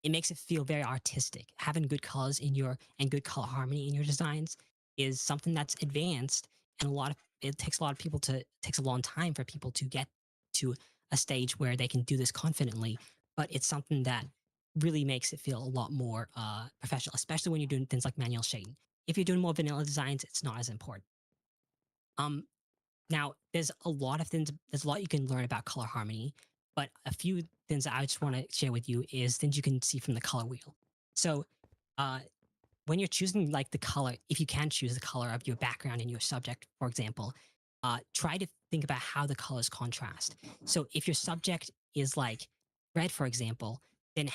it makes it feel very artistic. Having good colors and good color harmony in your designs is something that's advanced, and it takes a long time for people to get to a stage where they can do this confidently. But it's something that really makes it feel a lot more professional, especially when you're doing things like manual shading. If you're doing more vanilla designs, it's not as important. Now there's a lot you can learn about color harmony, but a few things that I just want to share with you is things you can see from the color wheel. So when you're choosing like the color, if you can choose the color of your background and your subject, for example, try to think about how the colors contrast. So if your subject is like red, for example, then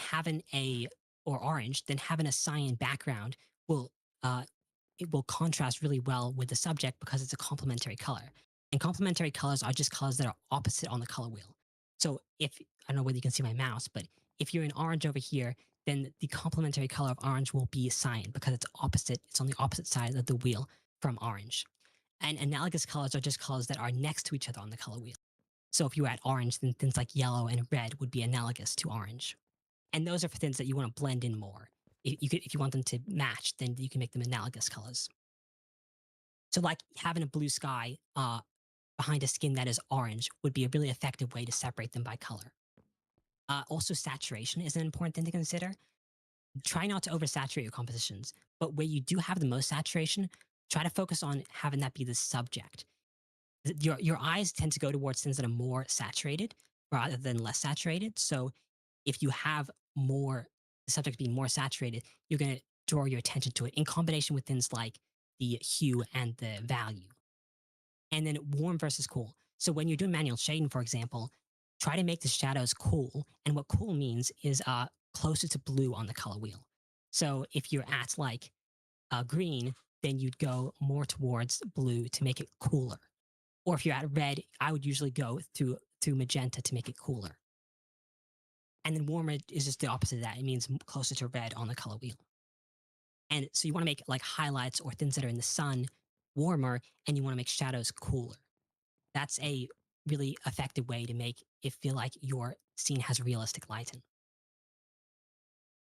or orange, then having a cyan background will contrast really well with the subject because it's a complementary color. And complementary colors are just colors that are opposite on the color wheel. So I don't know whether you can see my mouse, but if you're in orange over here, then the complementary color of orange will be cyan because it's opposite. It's on the opposite side of the wheel from orange. And analogous colors are just colors that are next to each other on the color wheel. So if you were at orange, then things like yellow and red would be analogous to orange. And those are for things that you want to blend in more. if you want them to match, then you can make them analogous colors. So like having a blue sky behind a skin that is orange would be a really effective way to separate them by color. Also, saturation is an important thing to consider. Try not to oversaturate your compositions, but where you do have the most saturation, try to focus on having that be the subject. Your eyes tend to go towards things that are more saturated rather than less saturated. So if you have more, the subject being more saturated, you're going to draw your attention to it in combination with things like the hue and the value. And then warm versus cool. So when you're doing manual shading, for example, try to make the shadows cool. And what cool means is closer to blue on the color wheel. So if you're at like green, then you'd go more towards blue to make it cooler. Or if you're at red, I would usually go through magenta to make it cooler. And then warmer is just the opposite of that. It means closer to red on the color wheel. And so you want to make like highlights or things that are in the sun warmer, and you want to make shadows cooler. That's a really effective way to make it feel like your scene has realistic lighting.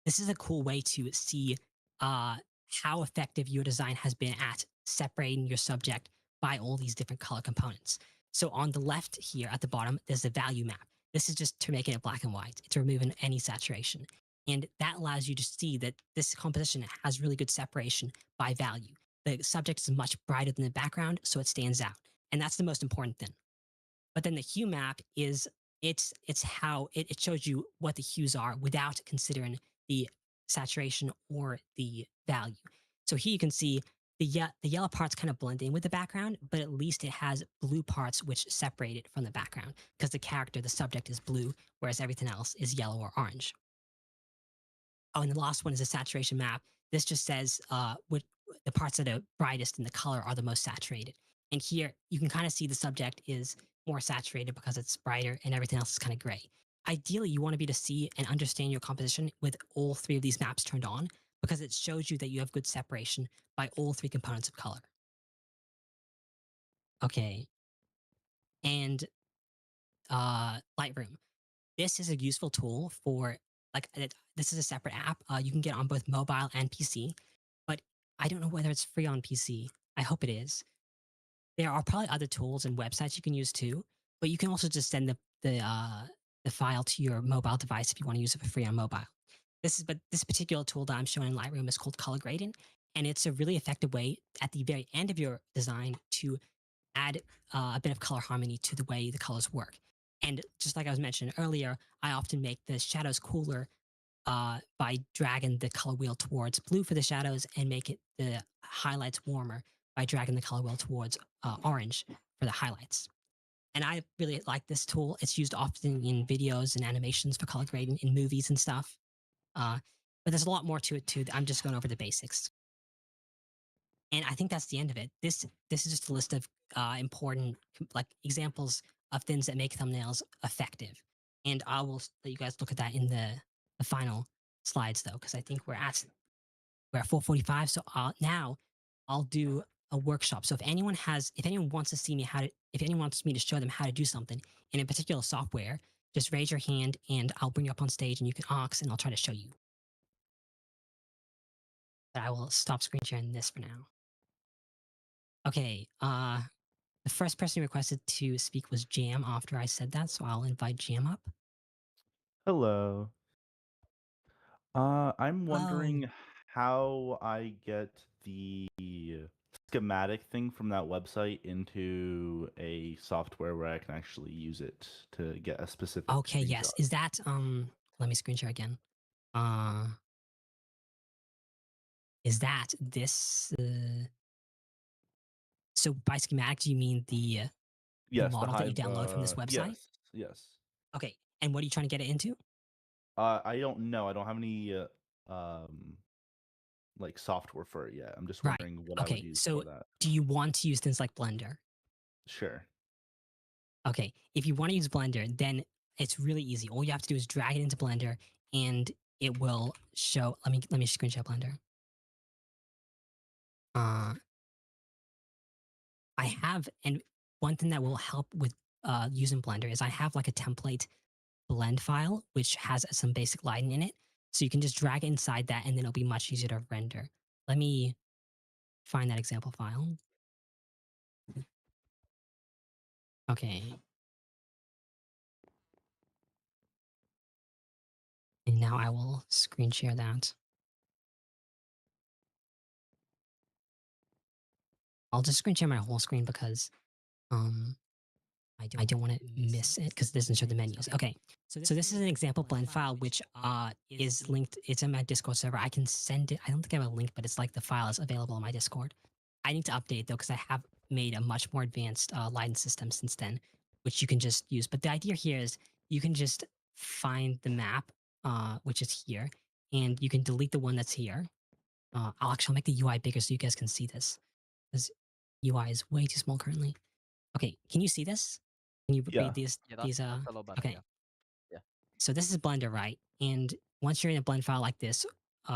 This is a cool way to see how effective your design has been at separating your subject by all these different color components. So on the left here at the bottom, there's the value map. This is just to make it black and white. It's removing any saturation. And that allows you to see that this composition has really good separation by value. The subject is much brighter than the background, so it stands out. And that's the most important thing. But then the hue map is, it's how it shows you what the hues are without considering the saturation or the value. So here you can see the yellow parts kind of blend in with the background, but at least it has blue parts which separate it from the background because the character, the subject is blue, whereas everything else is yellow or orange. Oh, and the last one is a saturation map. This just says what the parts that are brightest in the color are the most saturated. And here you can kind of see the subject is more saturated because it's brighter and everything else is kind of gray. Ideally, you want to be able to see and understand your composition with all three of these maps turned on because it shows you that you have good separation by all three components of color. Okay. And Lightroom. This is a useful tool for, like, this is a separate app. You can get on both mobile and PC, but I don't know whether it's free on PC. I hope it is. There are probably other tools and websites you can use too, but you can also just send the file to your mobile device if you want to use it for free on mobile. But this particular tool that I'm showing in Lightroom is called color grading, and it's a really effective way at the very end of your design to add a bit of color harmony to the way the colors work. And just like I was mentioning earlier, I often make the shadows cooler by dragging the color wheel towards blue for the shadows and make it the highlights warmer by dragging the color wheel towards orange for the highlights. And I really like this tool. It's used often in videos and animations for color grading in movies and stuff. But there's a lot more to it too. I'm just going over the basics. And I think that's the end of it. This is just a list of important like examples of things that make thumbnails effective. And I will let you guys look at that in the final slides though, because I think we're at 4:45. So now I'll do a workshop. So if anyone wants to see me if anyone wants me to show them how to do something in a particular software, just raise your hand and I'll bring you up on stage and you can ask and I'll try to show you. But I will stop screen sharing this for now. Okay, the first person requested to speak was Jam after I said that, so I'll invite Jam up. Hello. I'm wondering how I get the schematic thing from that website into a software where I can actually use it to get a specific Okay, screenshot. yes. Is that let me screen share again. Is that this so by schematic do you mean the model that you download from this website? Yes. Okay. And what are you trying to get it into? I don't know. I don't have any like software for it yet. I'm just wondering what I would use for that. Do you want to use things like Blender? Sure. Okay. If you want to use Blender, then it's really easy. All you have to do is drag it into Blender and it will show. Let me screen share Blender. I have, and one thing that will help with using Blender is I have like a template blend file which has some basic lighting in it. So you can just drag it inside that, and then it'll be much easier to render. Let me find that example file. Okay. And now I will screen share that. I'll just screen share my whole screen because I don't want to miss it because it doesn't show the menus. Okay, so this is an example blend file which is linked. It's in my Discord server. I can send it. I don't think I have a link, but it's like the file is available on my Discord. I need to update it though because I have made a much more advanced lighting system since then, which you can just use. But the idea here is you can just find the map, which is here, and you can delete the one that's here. I'll actually make the UI bigger so you guys can see this because UI is way too small currently. Okay, can you see this? Can you Yeah. read these? Yeah, these that's a lot better. okay. Yeah. Yeah. So this is Blender, right? And once you're in a blend file like this,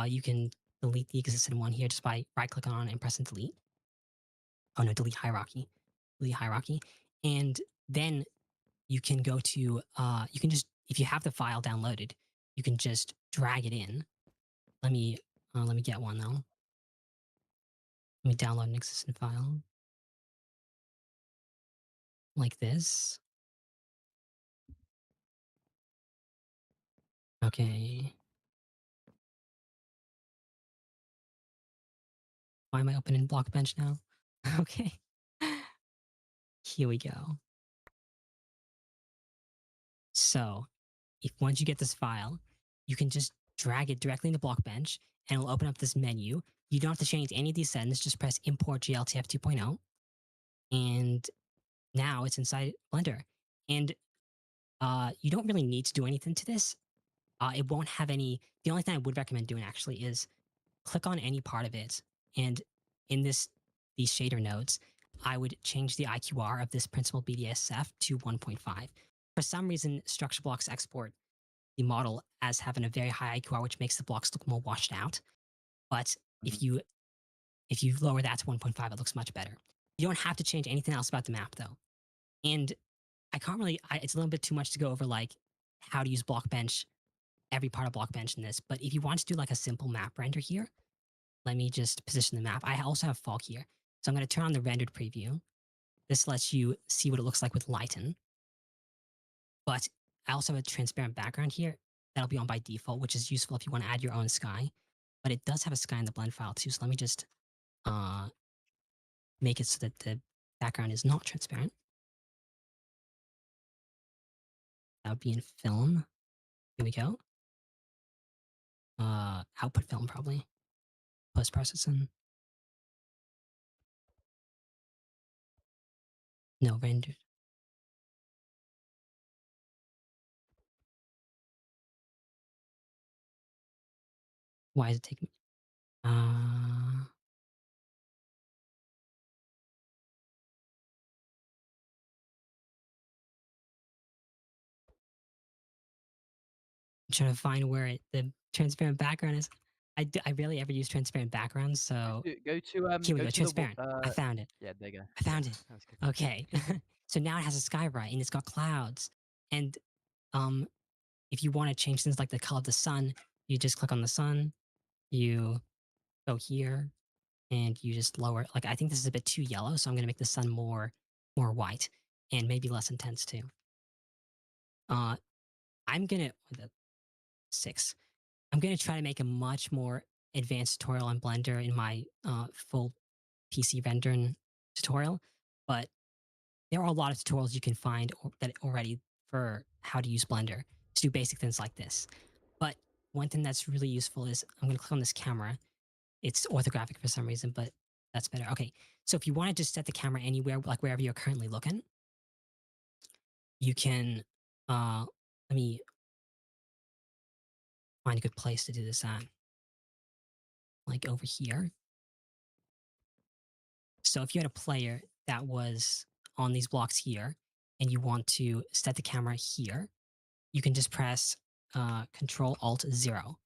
you can delete the existing one here just by right clicking on it and pressing delete. Oh no, delete hierarchy. Delete hierarchy. And then you can go to you can just, if you have the file downloaded, you can just drag it in. Let me get one though. Let me download an existing file. Like this. Okay. Why am I opening Blockbench now? Okay. Here we go. So, if once you get this file, you can just drag it directly into Blockbench and it'll open up this menu. You don't have to change any of these settings, just press import GLTF 2.0 and now it's inside Blender. And you don't really need to do anything to this. It won't have any, the only thing I would recommend doing actually is click on any part of it. And in these shader nodes, I would change the IQR of this principal BDSF to 1.5. For some reason, structure blocks export the model as having a very high IQR, which makes the blocks look more washed out. But if you lower that to 1.5, it looks much better. You don't have to change anything else about the map though. And I can't really, it's a little bit too much to go over like how to use Blockbench, every part of Blockbench in this. But if you want to do like a simple map render here, let me just position the map. I also have fog here. So I'm going to turn on the rendered preview. This lets you see what it looks like with lighten. But I also have a transparent background here. That'll be on by default, which is useful if you want to add your own sky. But it does have a sky in the blend file too. So let me just make it so that the background is not transparent. That would be in film. Here we go. Output film probably. Post-processing. No, rendered. Why is it taking me? I'm trying to find where the transparent background is. I rarely ever use transparent backgrounds, so Go to here we go go. to Transparent. the I found it. yeah, there you go. I found it. That's good. Okay. So now it has a sky right and it's got clouds. And if you want to change things like the color of the sun, you just click on the sun, you go here, and you just lower. Like I think this is a bit too yellow, so I'm gonna make the sun more white and maybe less intense too. I'm gonna 6. I'm gonna try to make a much more advanced tutorial on Blender in my full PC rendering tutorial, but there are a lot of tutorials you can find that already for how to use Blender to do basic things like this. But one thing that's really useful is I'm going to click on this camera. It's orthographic for some reason, but that's better. Okay, so if you want to just set the camera anywhere, like wherever you're currently looking, you can, let me find a good place to do this at. Like over here. So if you had a player that was on these blocks here and you want to set the camera here, you can just press Control Alt 0.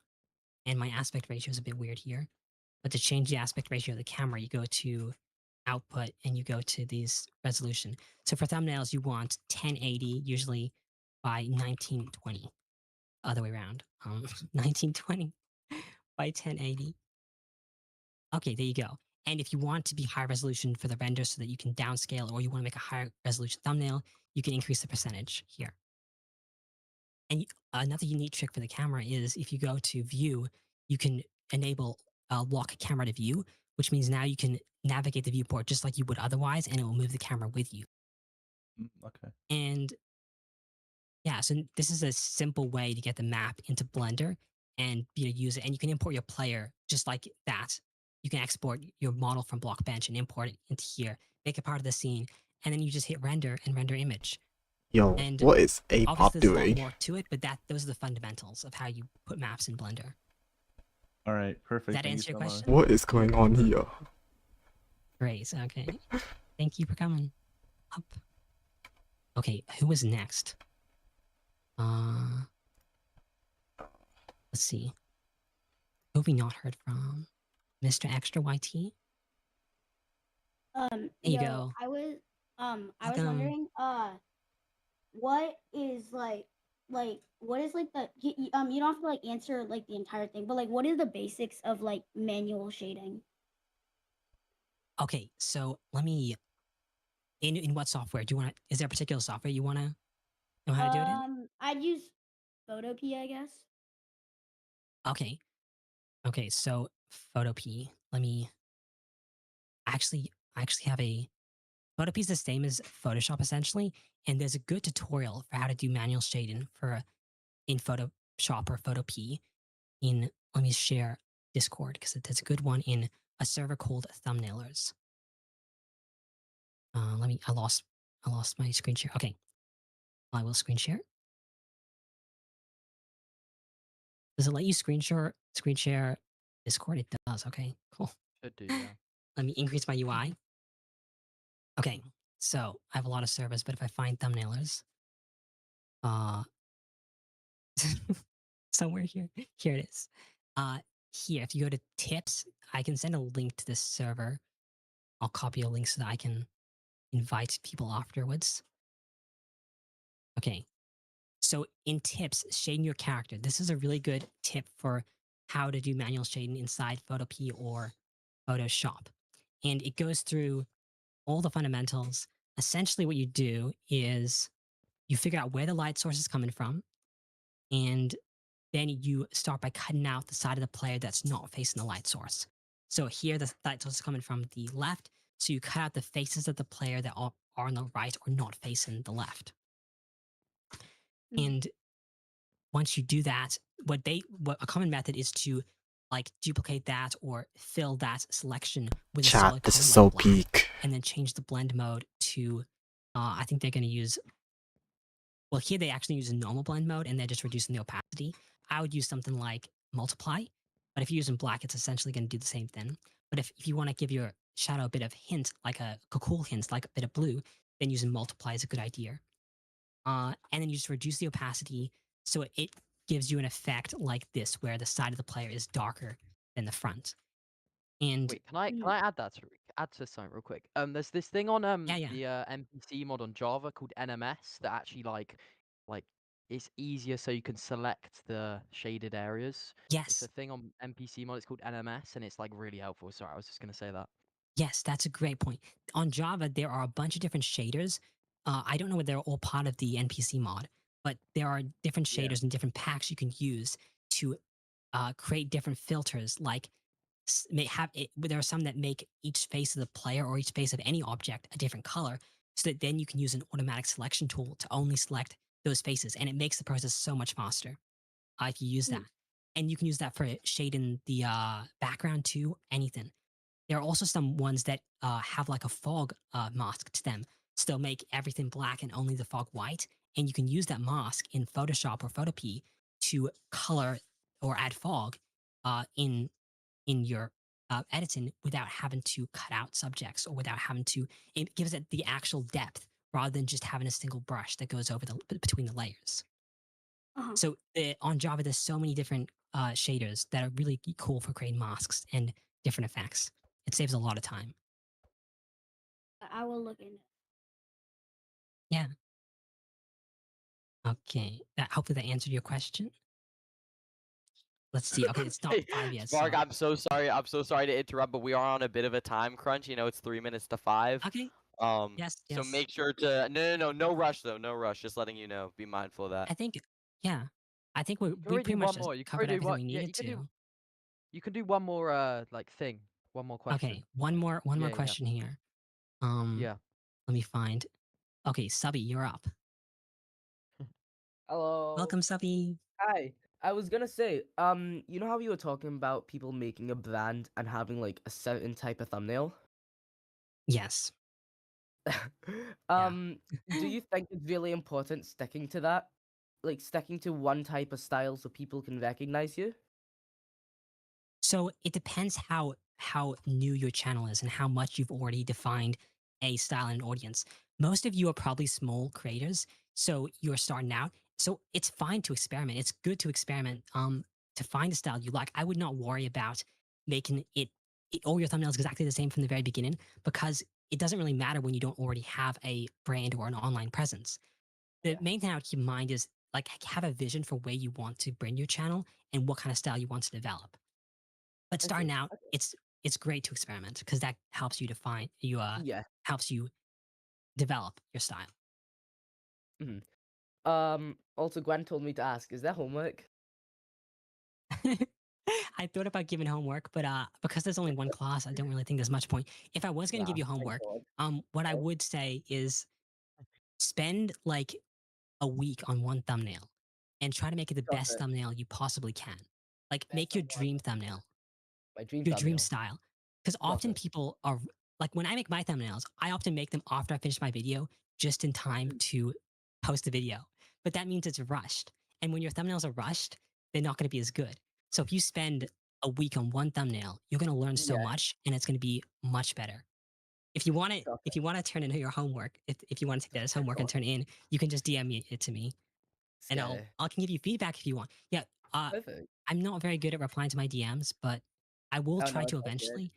And my aspect ratio is a bit weird here. But to change the aspect ratio of the camera, you go to Output and you go to these resolution. So for thumbnails, you want 1080, usually by 1920. other way around. 1920 by 1080. Okay, there you go. And if you want to be high resolution for the render so that you can downscale, or you want to make a higher resolution thumbnail, you can increase the percentage here. And another unique trick for the camera is if you go to view, you can enable lock camera to view, which means now you can navigate the viewport just like you would otherwise, and it will move the camera with you. Okay. And yeah, so this is a simple way to get the map into Blender and be able to use it. And you can import your player just like that. You can export your model from Blockbench and import it into here, make it part of the scene, and then you just hit render and render image. Yo, And what is Apop obviously there's a lot doing? more to it, but those are the fundamentals of how you put maps in Blender. All right, perfect. Does that Thank answer you your so question? much. What is going on here? Great. Okay. Thank you for coming up. Okay, who was next? Let's see. Who have we not heard from? Mr. Extra YT? There you go. I was Welcome. wondering what is what is like the you don't have to like answer like the entire thing, but like what is the basics of like manual shading? Okay, so let me. In what software do you want to? Is there a particular software you want to know how to do it in? I'd use Photopea, I guess. Okay. Okay, so Photopea. Let me. I actually have a. Photopea is the same as Photoshop essentially, and there's a good tutorial for how to do manual shading in Photoshop or Photopea. Let me share Discord because there's a good one in a server called Thumbnailers. I lost my screen share. Okay, I will screen share. Does it let you screen share Discord? It does. Okay, cool. Should do, yeah. Let me increase my UI. Okay, so I have a lot of servers, but if I find Thumbnailers, somewhere here, here it is. Here, if you go to tips, I can send a link to this server. I'll copy a link so that I can invite people afterwards. Okay, so in tips, shading your character. This is a really good tip for how to do manual shading inside Photopea or Photoshop. And it goes through all the fundamentals. Essentially what you do is you figure out where the light source is coming from, and then you start by cutting out the side of the player that's not facing the light source. So here the light source is coming from the left, so you cut out the faces of the player that are on the right or not facing the left. And once you do that, what a common method is to like duplicate that or fill that selection with a Chat, solid this color is like so black, peak. and then change the blend mode to I think they're going to use, well, here they actually use a normal blend mode and they're just reducing the opacity. I would use something like multiply, but if you're using black, it's essentially going to do the same thing. But if you want to give your shadow a bit of hint, like a cool hint, like a bit of blue, then using multiply is a good idea. And then you just reduce the opacity so it gives you an effect like this, where the side of the player is darker than the front. And wait, can I add to something real quick? There's this thing on the NPC mod on Java called NMS that actually like it's easier so you can select the shaded areas. It's a yes, thing on NPC mod. It's called NMS and it's like really helpful. Sorry, I was just gonna say that. yes, that's a great point. On Java, there are a bunch of different shaders. I don't know whether they're all part of the NPC mod, but there are different shaders and different packs you can use to create different filters. Like there are some that make each face of the player or each face of any object a different color, so that then you can use an automatic selection tool to only select those faces, and it makes the process so much faster if you use that. And you can use that for shading the background too. Anything. There are also some ones that have like a fog mask to them. So they'll make everything black and only the fog white. And you can use that mask in Photoshop or Photopea to color or add fog in your editing without having to cut out subjects or without having to. It gives it the actual depth rather than just having a single brush that goes over between the layers. So on Java, there's so many different shaders that are really cool for creating masks and different effects. It saves a lot of time. I will look into it. Yeah. Okay. Hopefully that answered your question. Let's see. Okay, it's not Hey, 5 yet. Spark, So. I'm so sorry. I'm so sorry to interrupt, but we are on a bit of a time crunch. You know, it's 3 minutes to 5. Okay. Yes. So Yes. make sure to no rush though, no rush. Just letting you know. Be mindful of that. I think. Yeah. I think You can we redo pretty much one just more. You can covered redo everything what? we Yeah, needed to. you can do one more like thing. One more question. Okay. One more Yeah. question here. Yeah. Let me find. Okay, Subby, you're up. Hello. Welcome, Subby. Hi. I was gonna say, you know how you were talking about people making a brand and having like a certain type of thumbnail? Yes. Do you think it's really important sticking to that? Like sticking to one type of style so people can recognize you? So it depends how new your channel is and how much you've already defined a style and audience. Most of you are probably small creators, so you're starting out. So it's fine to experiment. It's good to experiment. To find a style you like. I would not worry about making all your thumbnails exactly the same from the very beginning, because it doesn't really matter when you don't already have a brand or an online presence. The main thing I would keep in mind is like have a vision for where you want to bring your channel and what kind of style you want to develop. But starting out, it's great to experiment because that helps you define Yeah. helps you develop your style. Also Gwen told me to ask, is there homework? I thought about giving homework, but because there's only one class, I don't really think there's much point. If I was going to give you homework, what I would say is spend like a week on one thumbnail and try to make it the best thumbnail you possibly can. Like make your dream thumbnail. My dream Your dream thumbnail. style. Because often people are like, when I make my thumbnails, I often make them after I finish my video just in time to post the video. But that means it's rushed. And when your thumbnails are rushed, they're not going to be as good. So if you spend a week on one thumbnail, you're going to learn so much and it's going to be much better. If you want to turn into your homework, if you want to take that as homework and turn it in, you can just DM it to me. And I can give you feedback if you want. Yeah. I'm not very good at replying to my DMs, but I will try to eventually.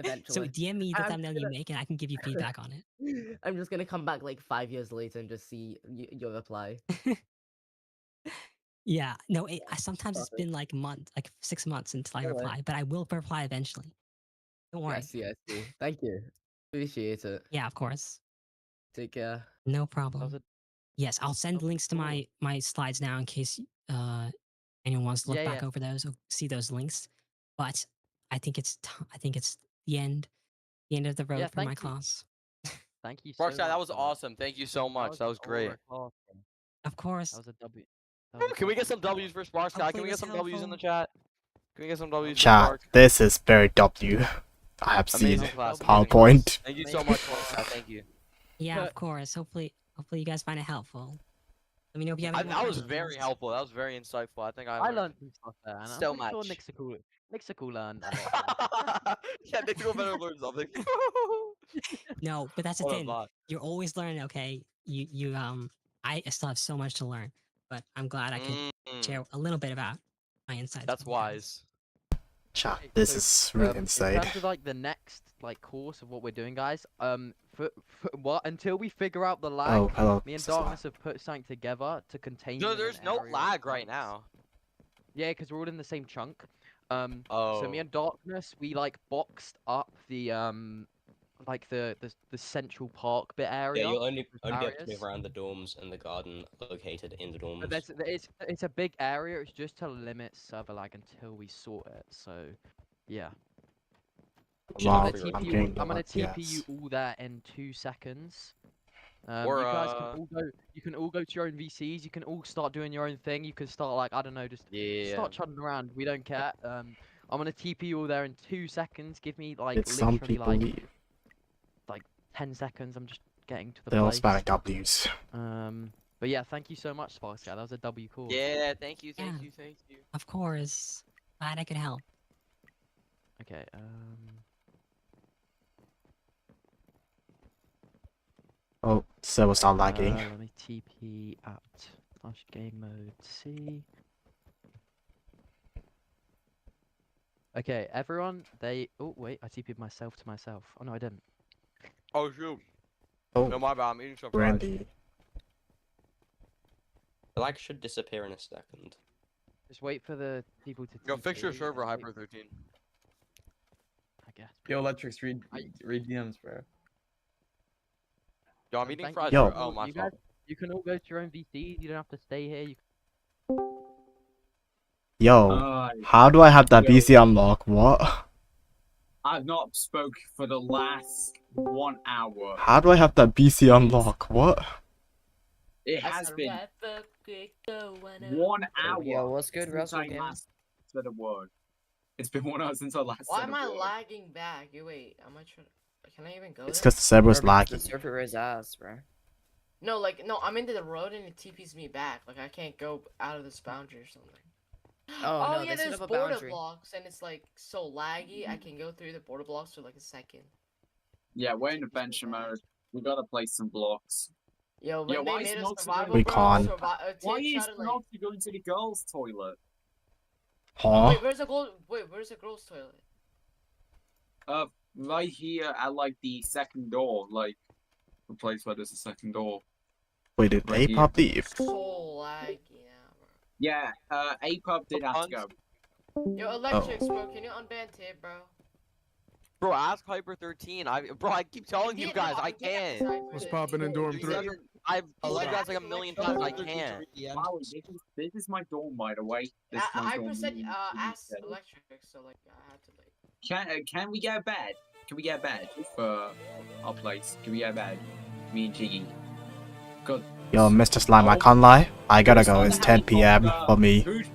Eventually. So DM me the thumbnail you make and I can give you feedback on it. I'm just gonna come back like 5 years later and just see your reply. Yeah, no, sometimes it's been like 6 months until I reply, but I will reply eventually. Don't worry. Yes. Thank you. Appreciate it. Yeah, of course. Take care. No problem. Yes, I'll send links to my slides now in case anyone wants to look back over those or see those links. But I think it's the end of the road for my class. Thank you so much. Sparkside, that was awesome. Thank you so much. That was great. Of course. That was a W. Can we get some W's for Sparkside? Can we get some W's in the chat? Can we get some W's for Chat, Spark? this is very W. I have seen Amazing class. PowerPoint. Thank you so much, Sparkside. Thank you. Yeah, of course. Hopefully you guys find it helpful. Let me know if you have any That was questions. very helpful. That was very insightful. I think I learned some stuff there, and so I'm pretty much. sure Nixical learned a lot. Yeah, Nixical better learn something. No, but that's the What a thing. bot. You're always learning. Okay, I still have so much to learn, but I'm glad I could share a little bit about my insights. That's wise. Chat, this is really insane. In terms of like the next like course of what we're doing, guys, for what until we figure out the lag, Oh, hello. me and Darkness have put something together to contain. No, there's no lag right now. Yeah, because we're all in the same chunk. So me and Darkness, we like boxed up the like the central park bit area. Yeah, you'll only be able to move around the dorms and the garden located in the dorms. But it's a big area. It's just to limit server lag until we sort it. So, yeah. Wow, I'm gonna TP you all there in 2 seconds. Or, you guys can all go. You can all go to your own VCs. You can all start doing your own thing. You can start like I don't know, just start trotting around. We don't care. I'm gonna TP you all there in 2 seconds. Give me like Did some literally people like leave? 10 seconds. I'm just getting to the They're all place. spamming W's. But yeah, thank you so much, Sparksky. That was a W call. Yeah, thank you. Of course. Glad I could help. Okay. Oh, server start lagging. Let me TP at /game mode C. Okay, everyone. Oh wait, I TP'd myself to myself. Oh no, I didn't. Oh shoot. Oh, no, my bad. I'm eating some Randy. The lag should disappear in a second. Just wait for the people to. Yo, fix your TP server, and wait Hyper 13. I guess. Yo, Electrics, read DMs, bro. Yo, I'm And eating thank fries. you Yo. Bro. Oh, my you fault. guys, you can all go to your own VCs. You don't have to stay here. You Yo, how do I have that yo. BC unlock? What? I've not spoke for the last 1 hour. How do I have that BC unlock? What? It has been 1 hour. Yo, what's good, since Russell I Game? last said a word. It's been 1 hour since I last Why said am a I word. lagging back? Wait, am I trying? Can I even go? It's there? because the server's Bro, because laggy. The server is ass, bro. No, no, I'm into the road and it TPs me back. Like I can't go out of this boundary or something. Oh, no, yeah, there's border blocks and it's like so laggy. I can go through the border blocks for like a second. Yeah, we're in adventure mode. We gotta place some blocks. Yo, when why they is made a Noxy survival, We bro, can't. Why Tim is tried to, like... Noxy going to the girls' toilet? Huh? Wait, where's the girls' toilet? Right here at like the second door, like the place where there's a second door. Wait, did Right A-Pop leave? So laggy now, bro. Yeah, A-Pub did have to go. Yo, Electrics, bro, can you unban Tib, bro? Bro, ask Hyper 13. Bro, I keep telling you guys, I can't. What's popping in dorm 3? I've told you guys like a million times I can't. Wow, this is my dorm, by the way. This is my dorm. Hyper said, ask Electrics, so like, I had to like... Can we get a bed? Can we get a bed for our place? Can we get a bed? Me and Jiggy. Good. Yo, Mr. Slime, I can't lie. I gotta go. It's 10 p.m. for me. Who's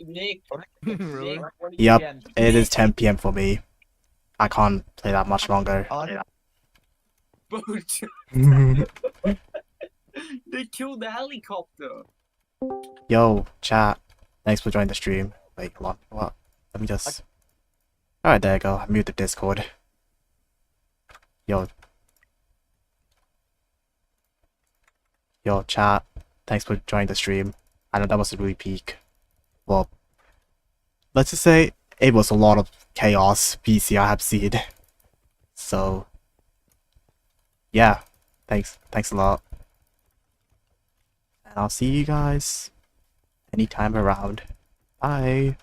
Nick? Really? Yep, it is 10 p.m. for me. I can't play that much longer. They killed the helicopter. Yo, chat. Thanks for joining the stream. Wait, hold on. What? Let me just... Alright, there you go. I mute the Discord. Yo, chat. Thanks for joining the stream. I know that was a really peak. Well, let's just say it was a lot of chaos VC I have seen. So, yeah. Thanks a lot. And I'll see you guys anytime around. Bye.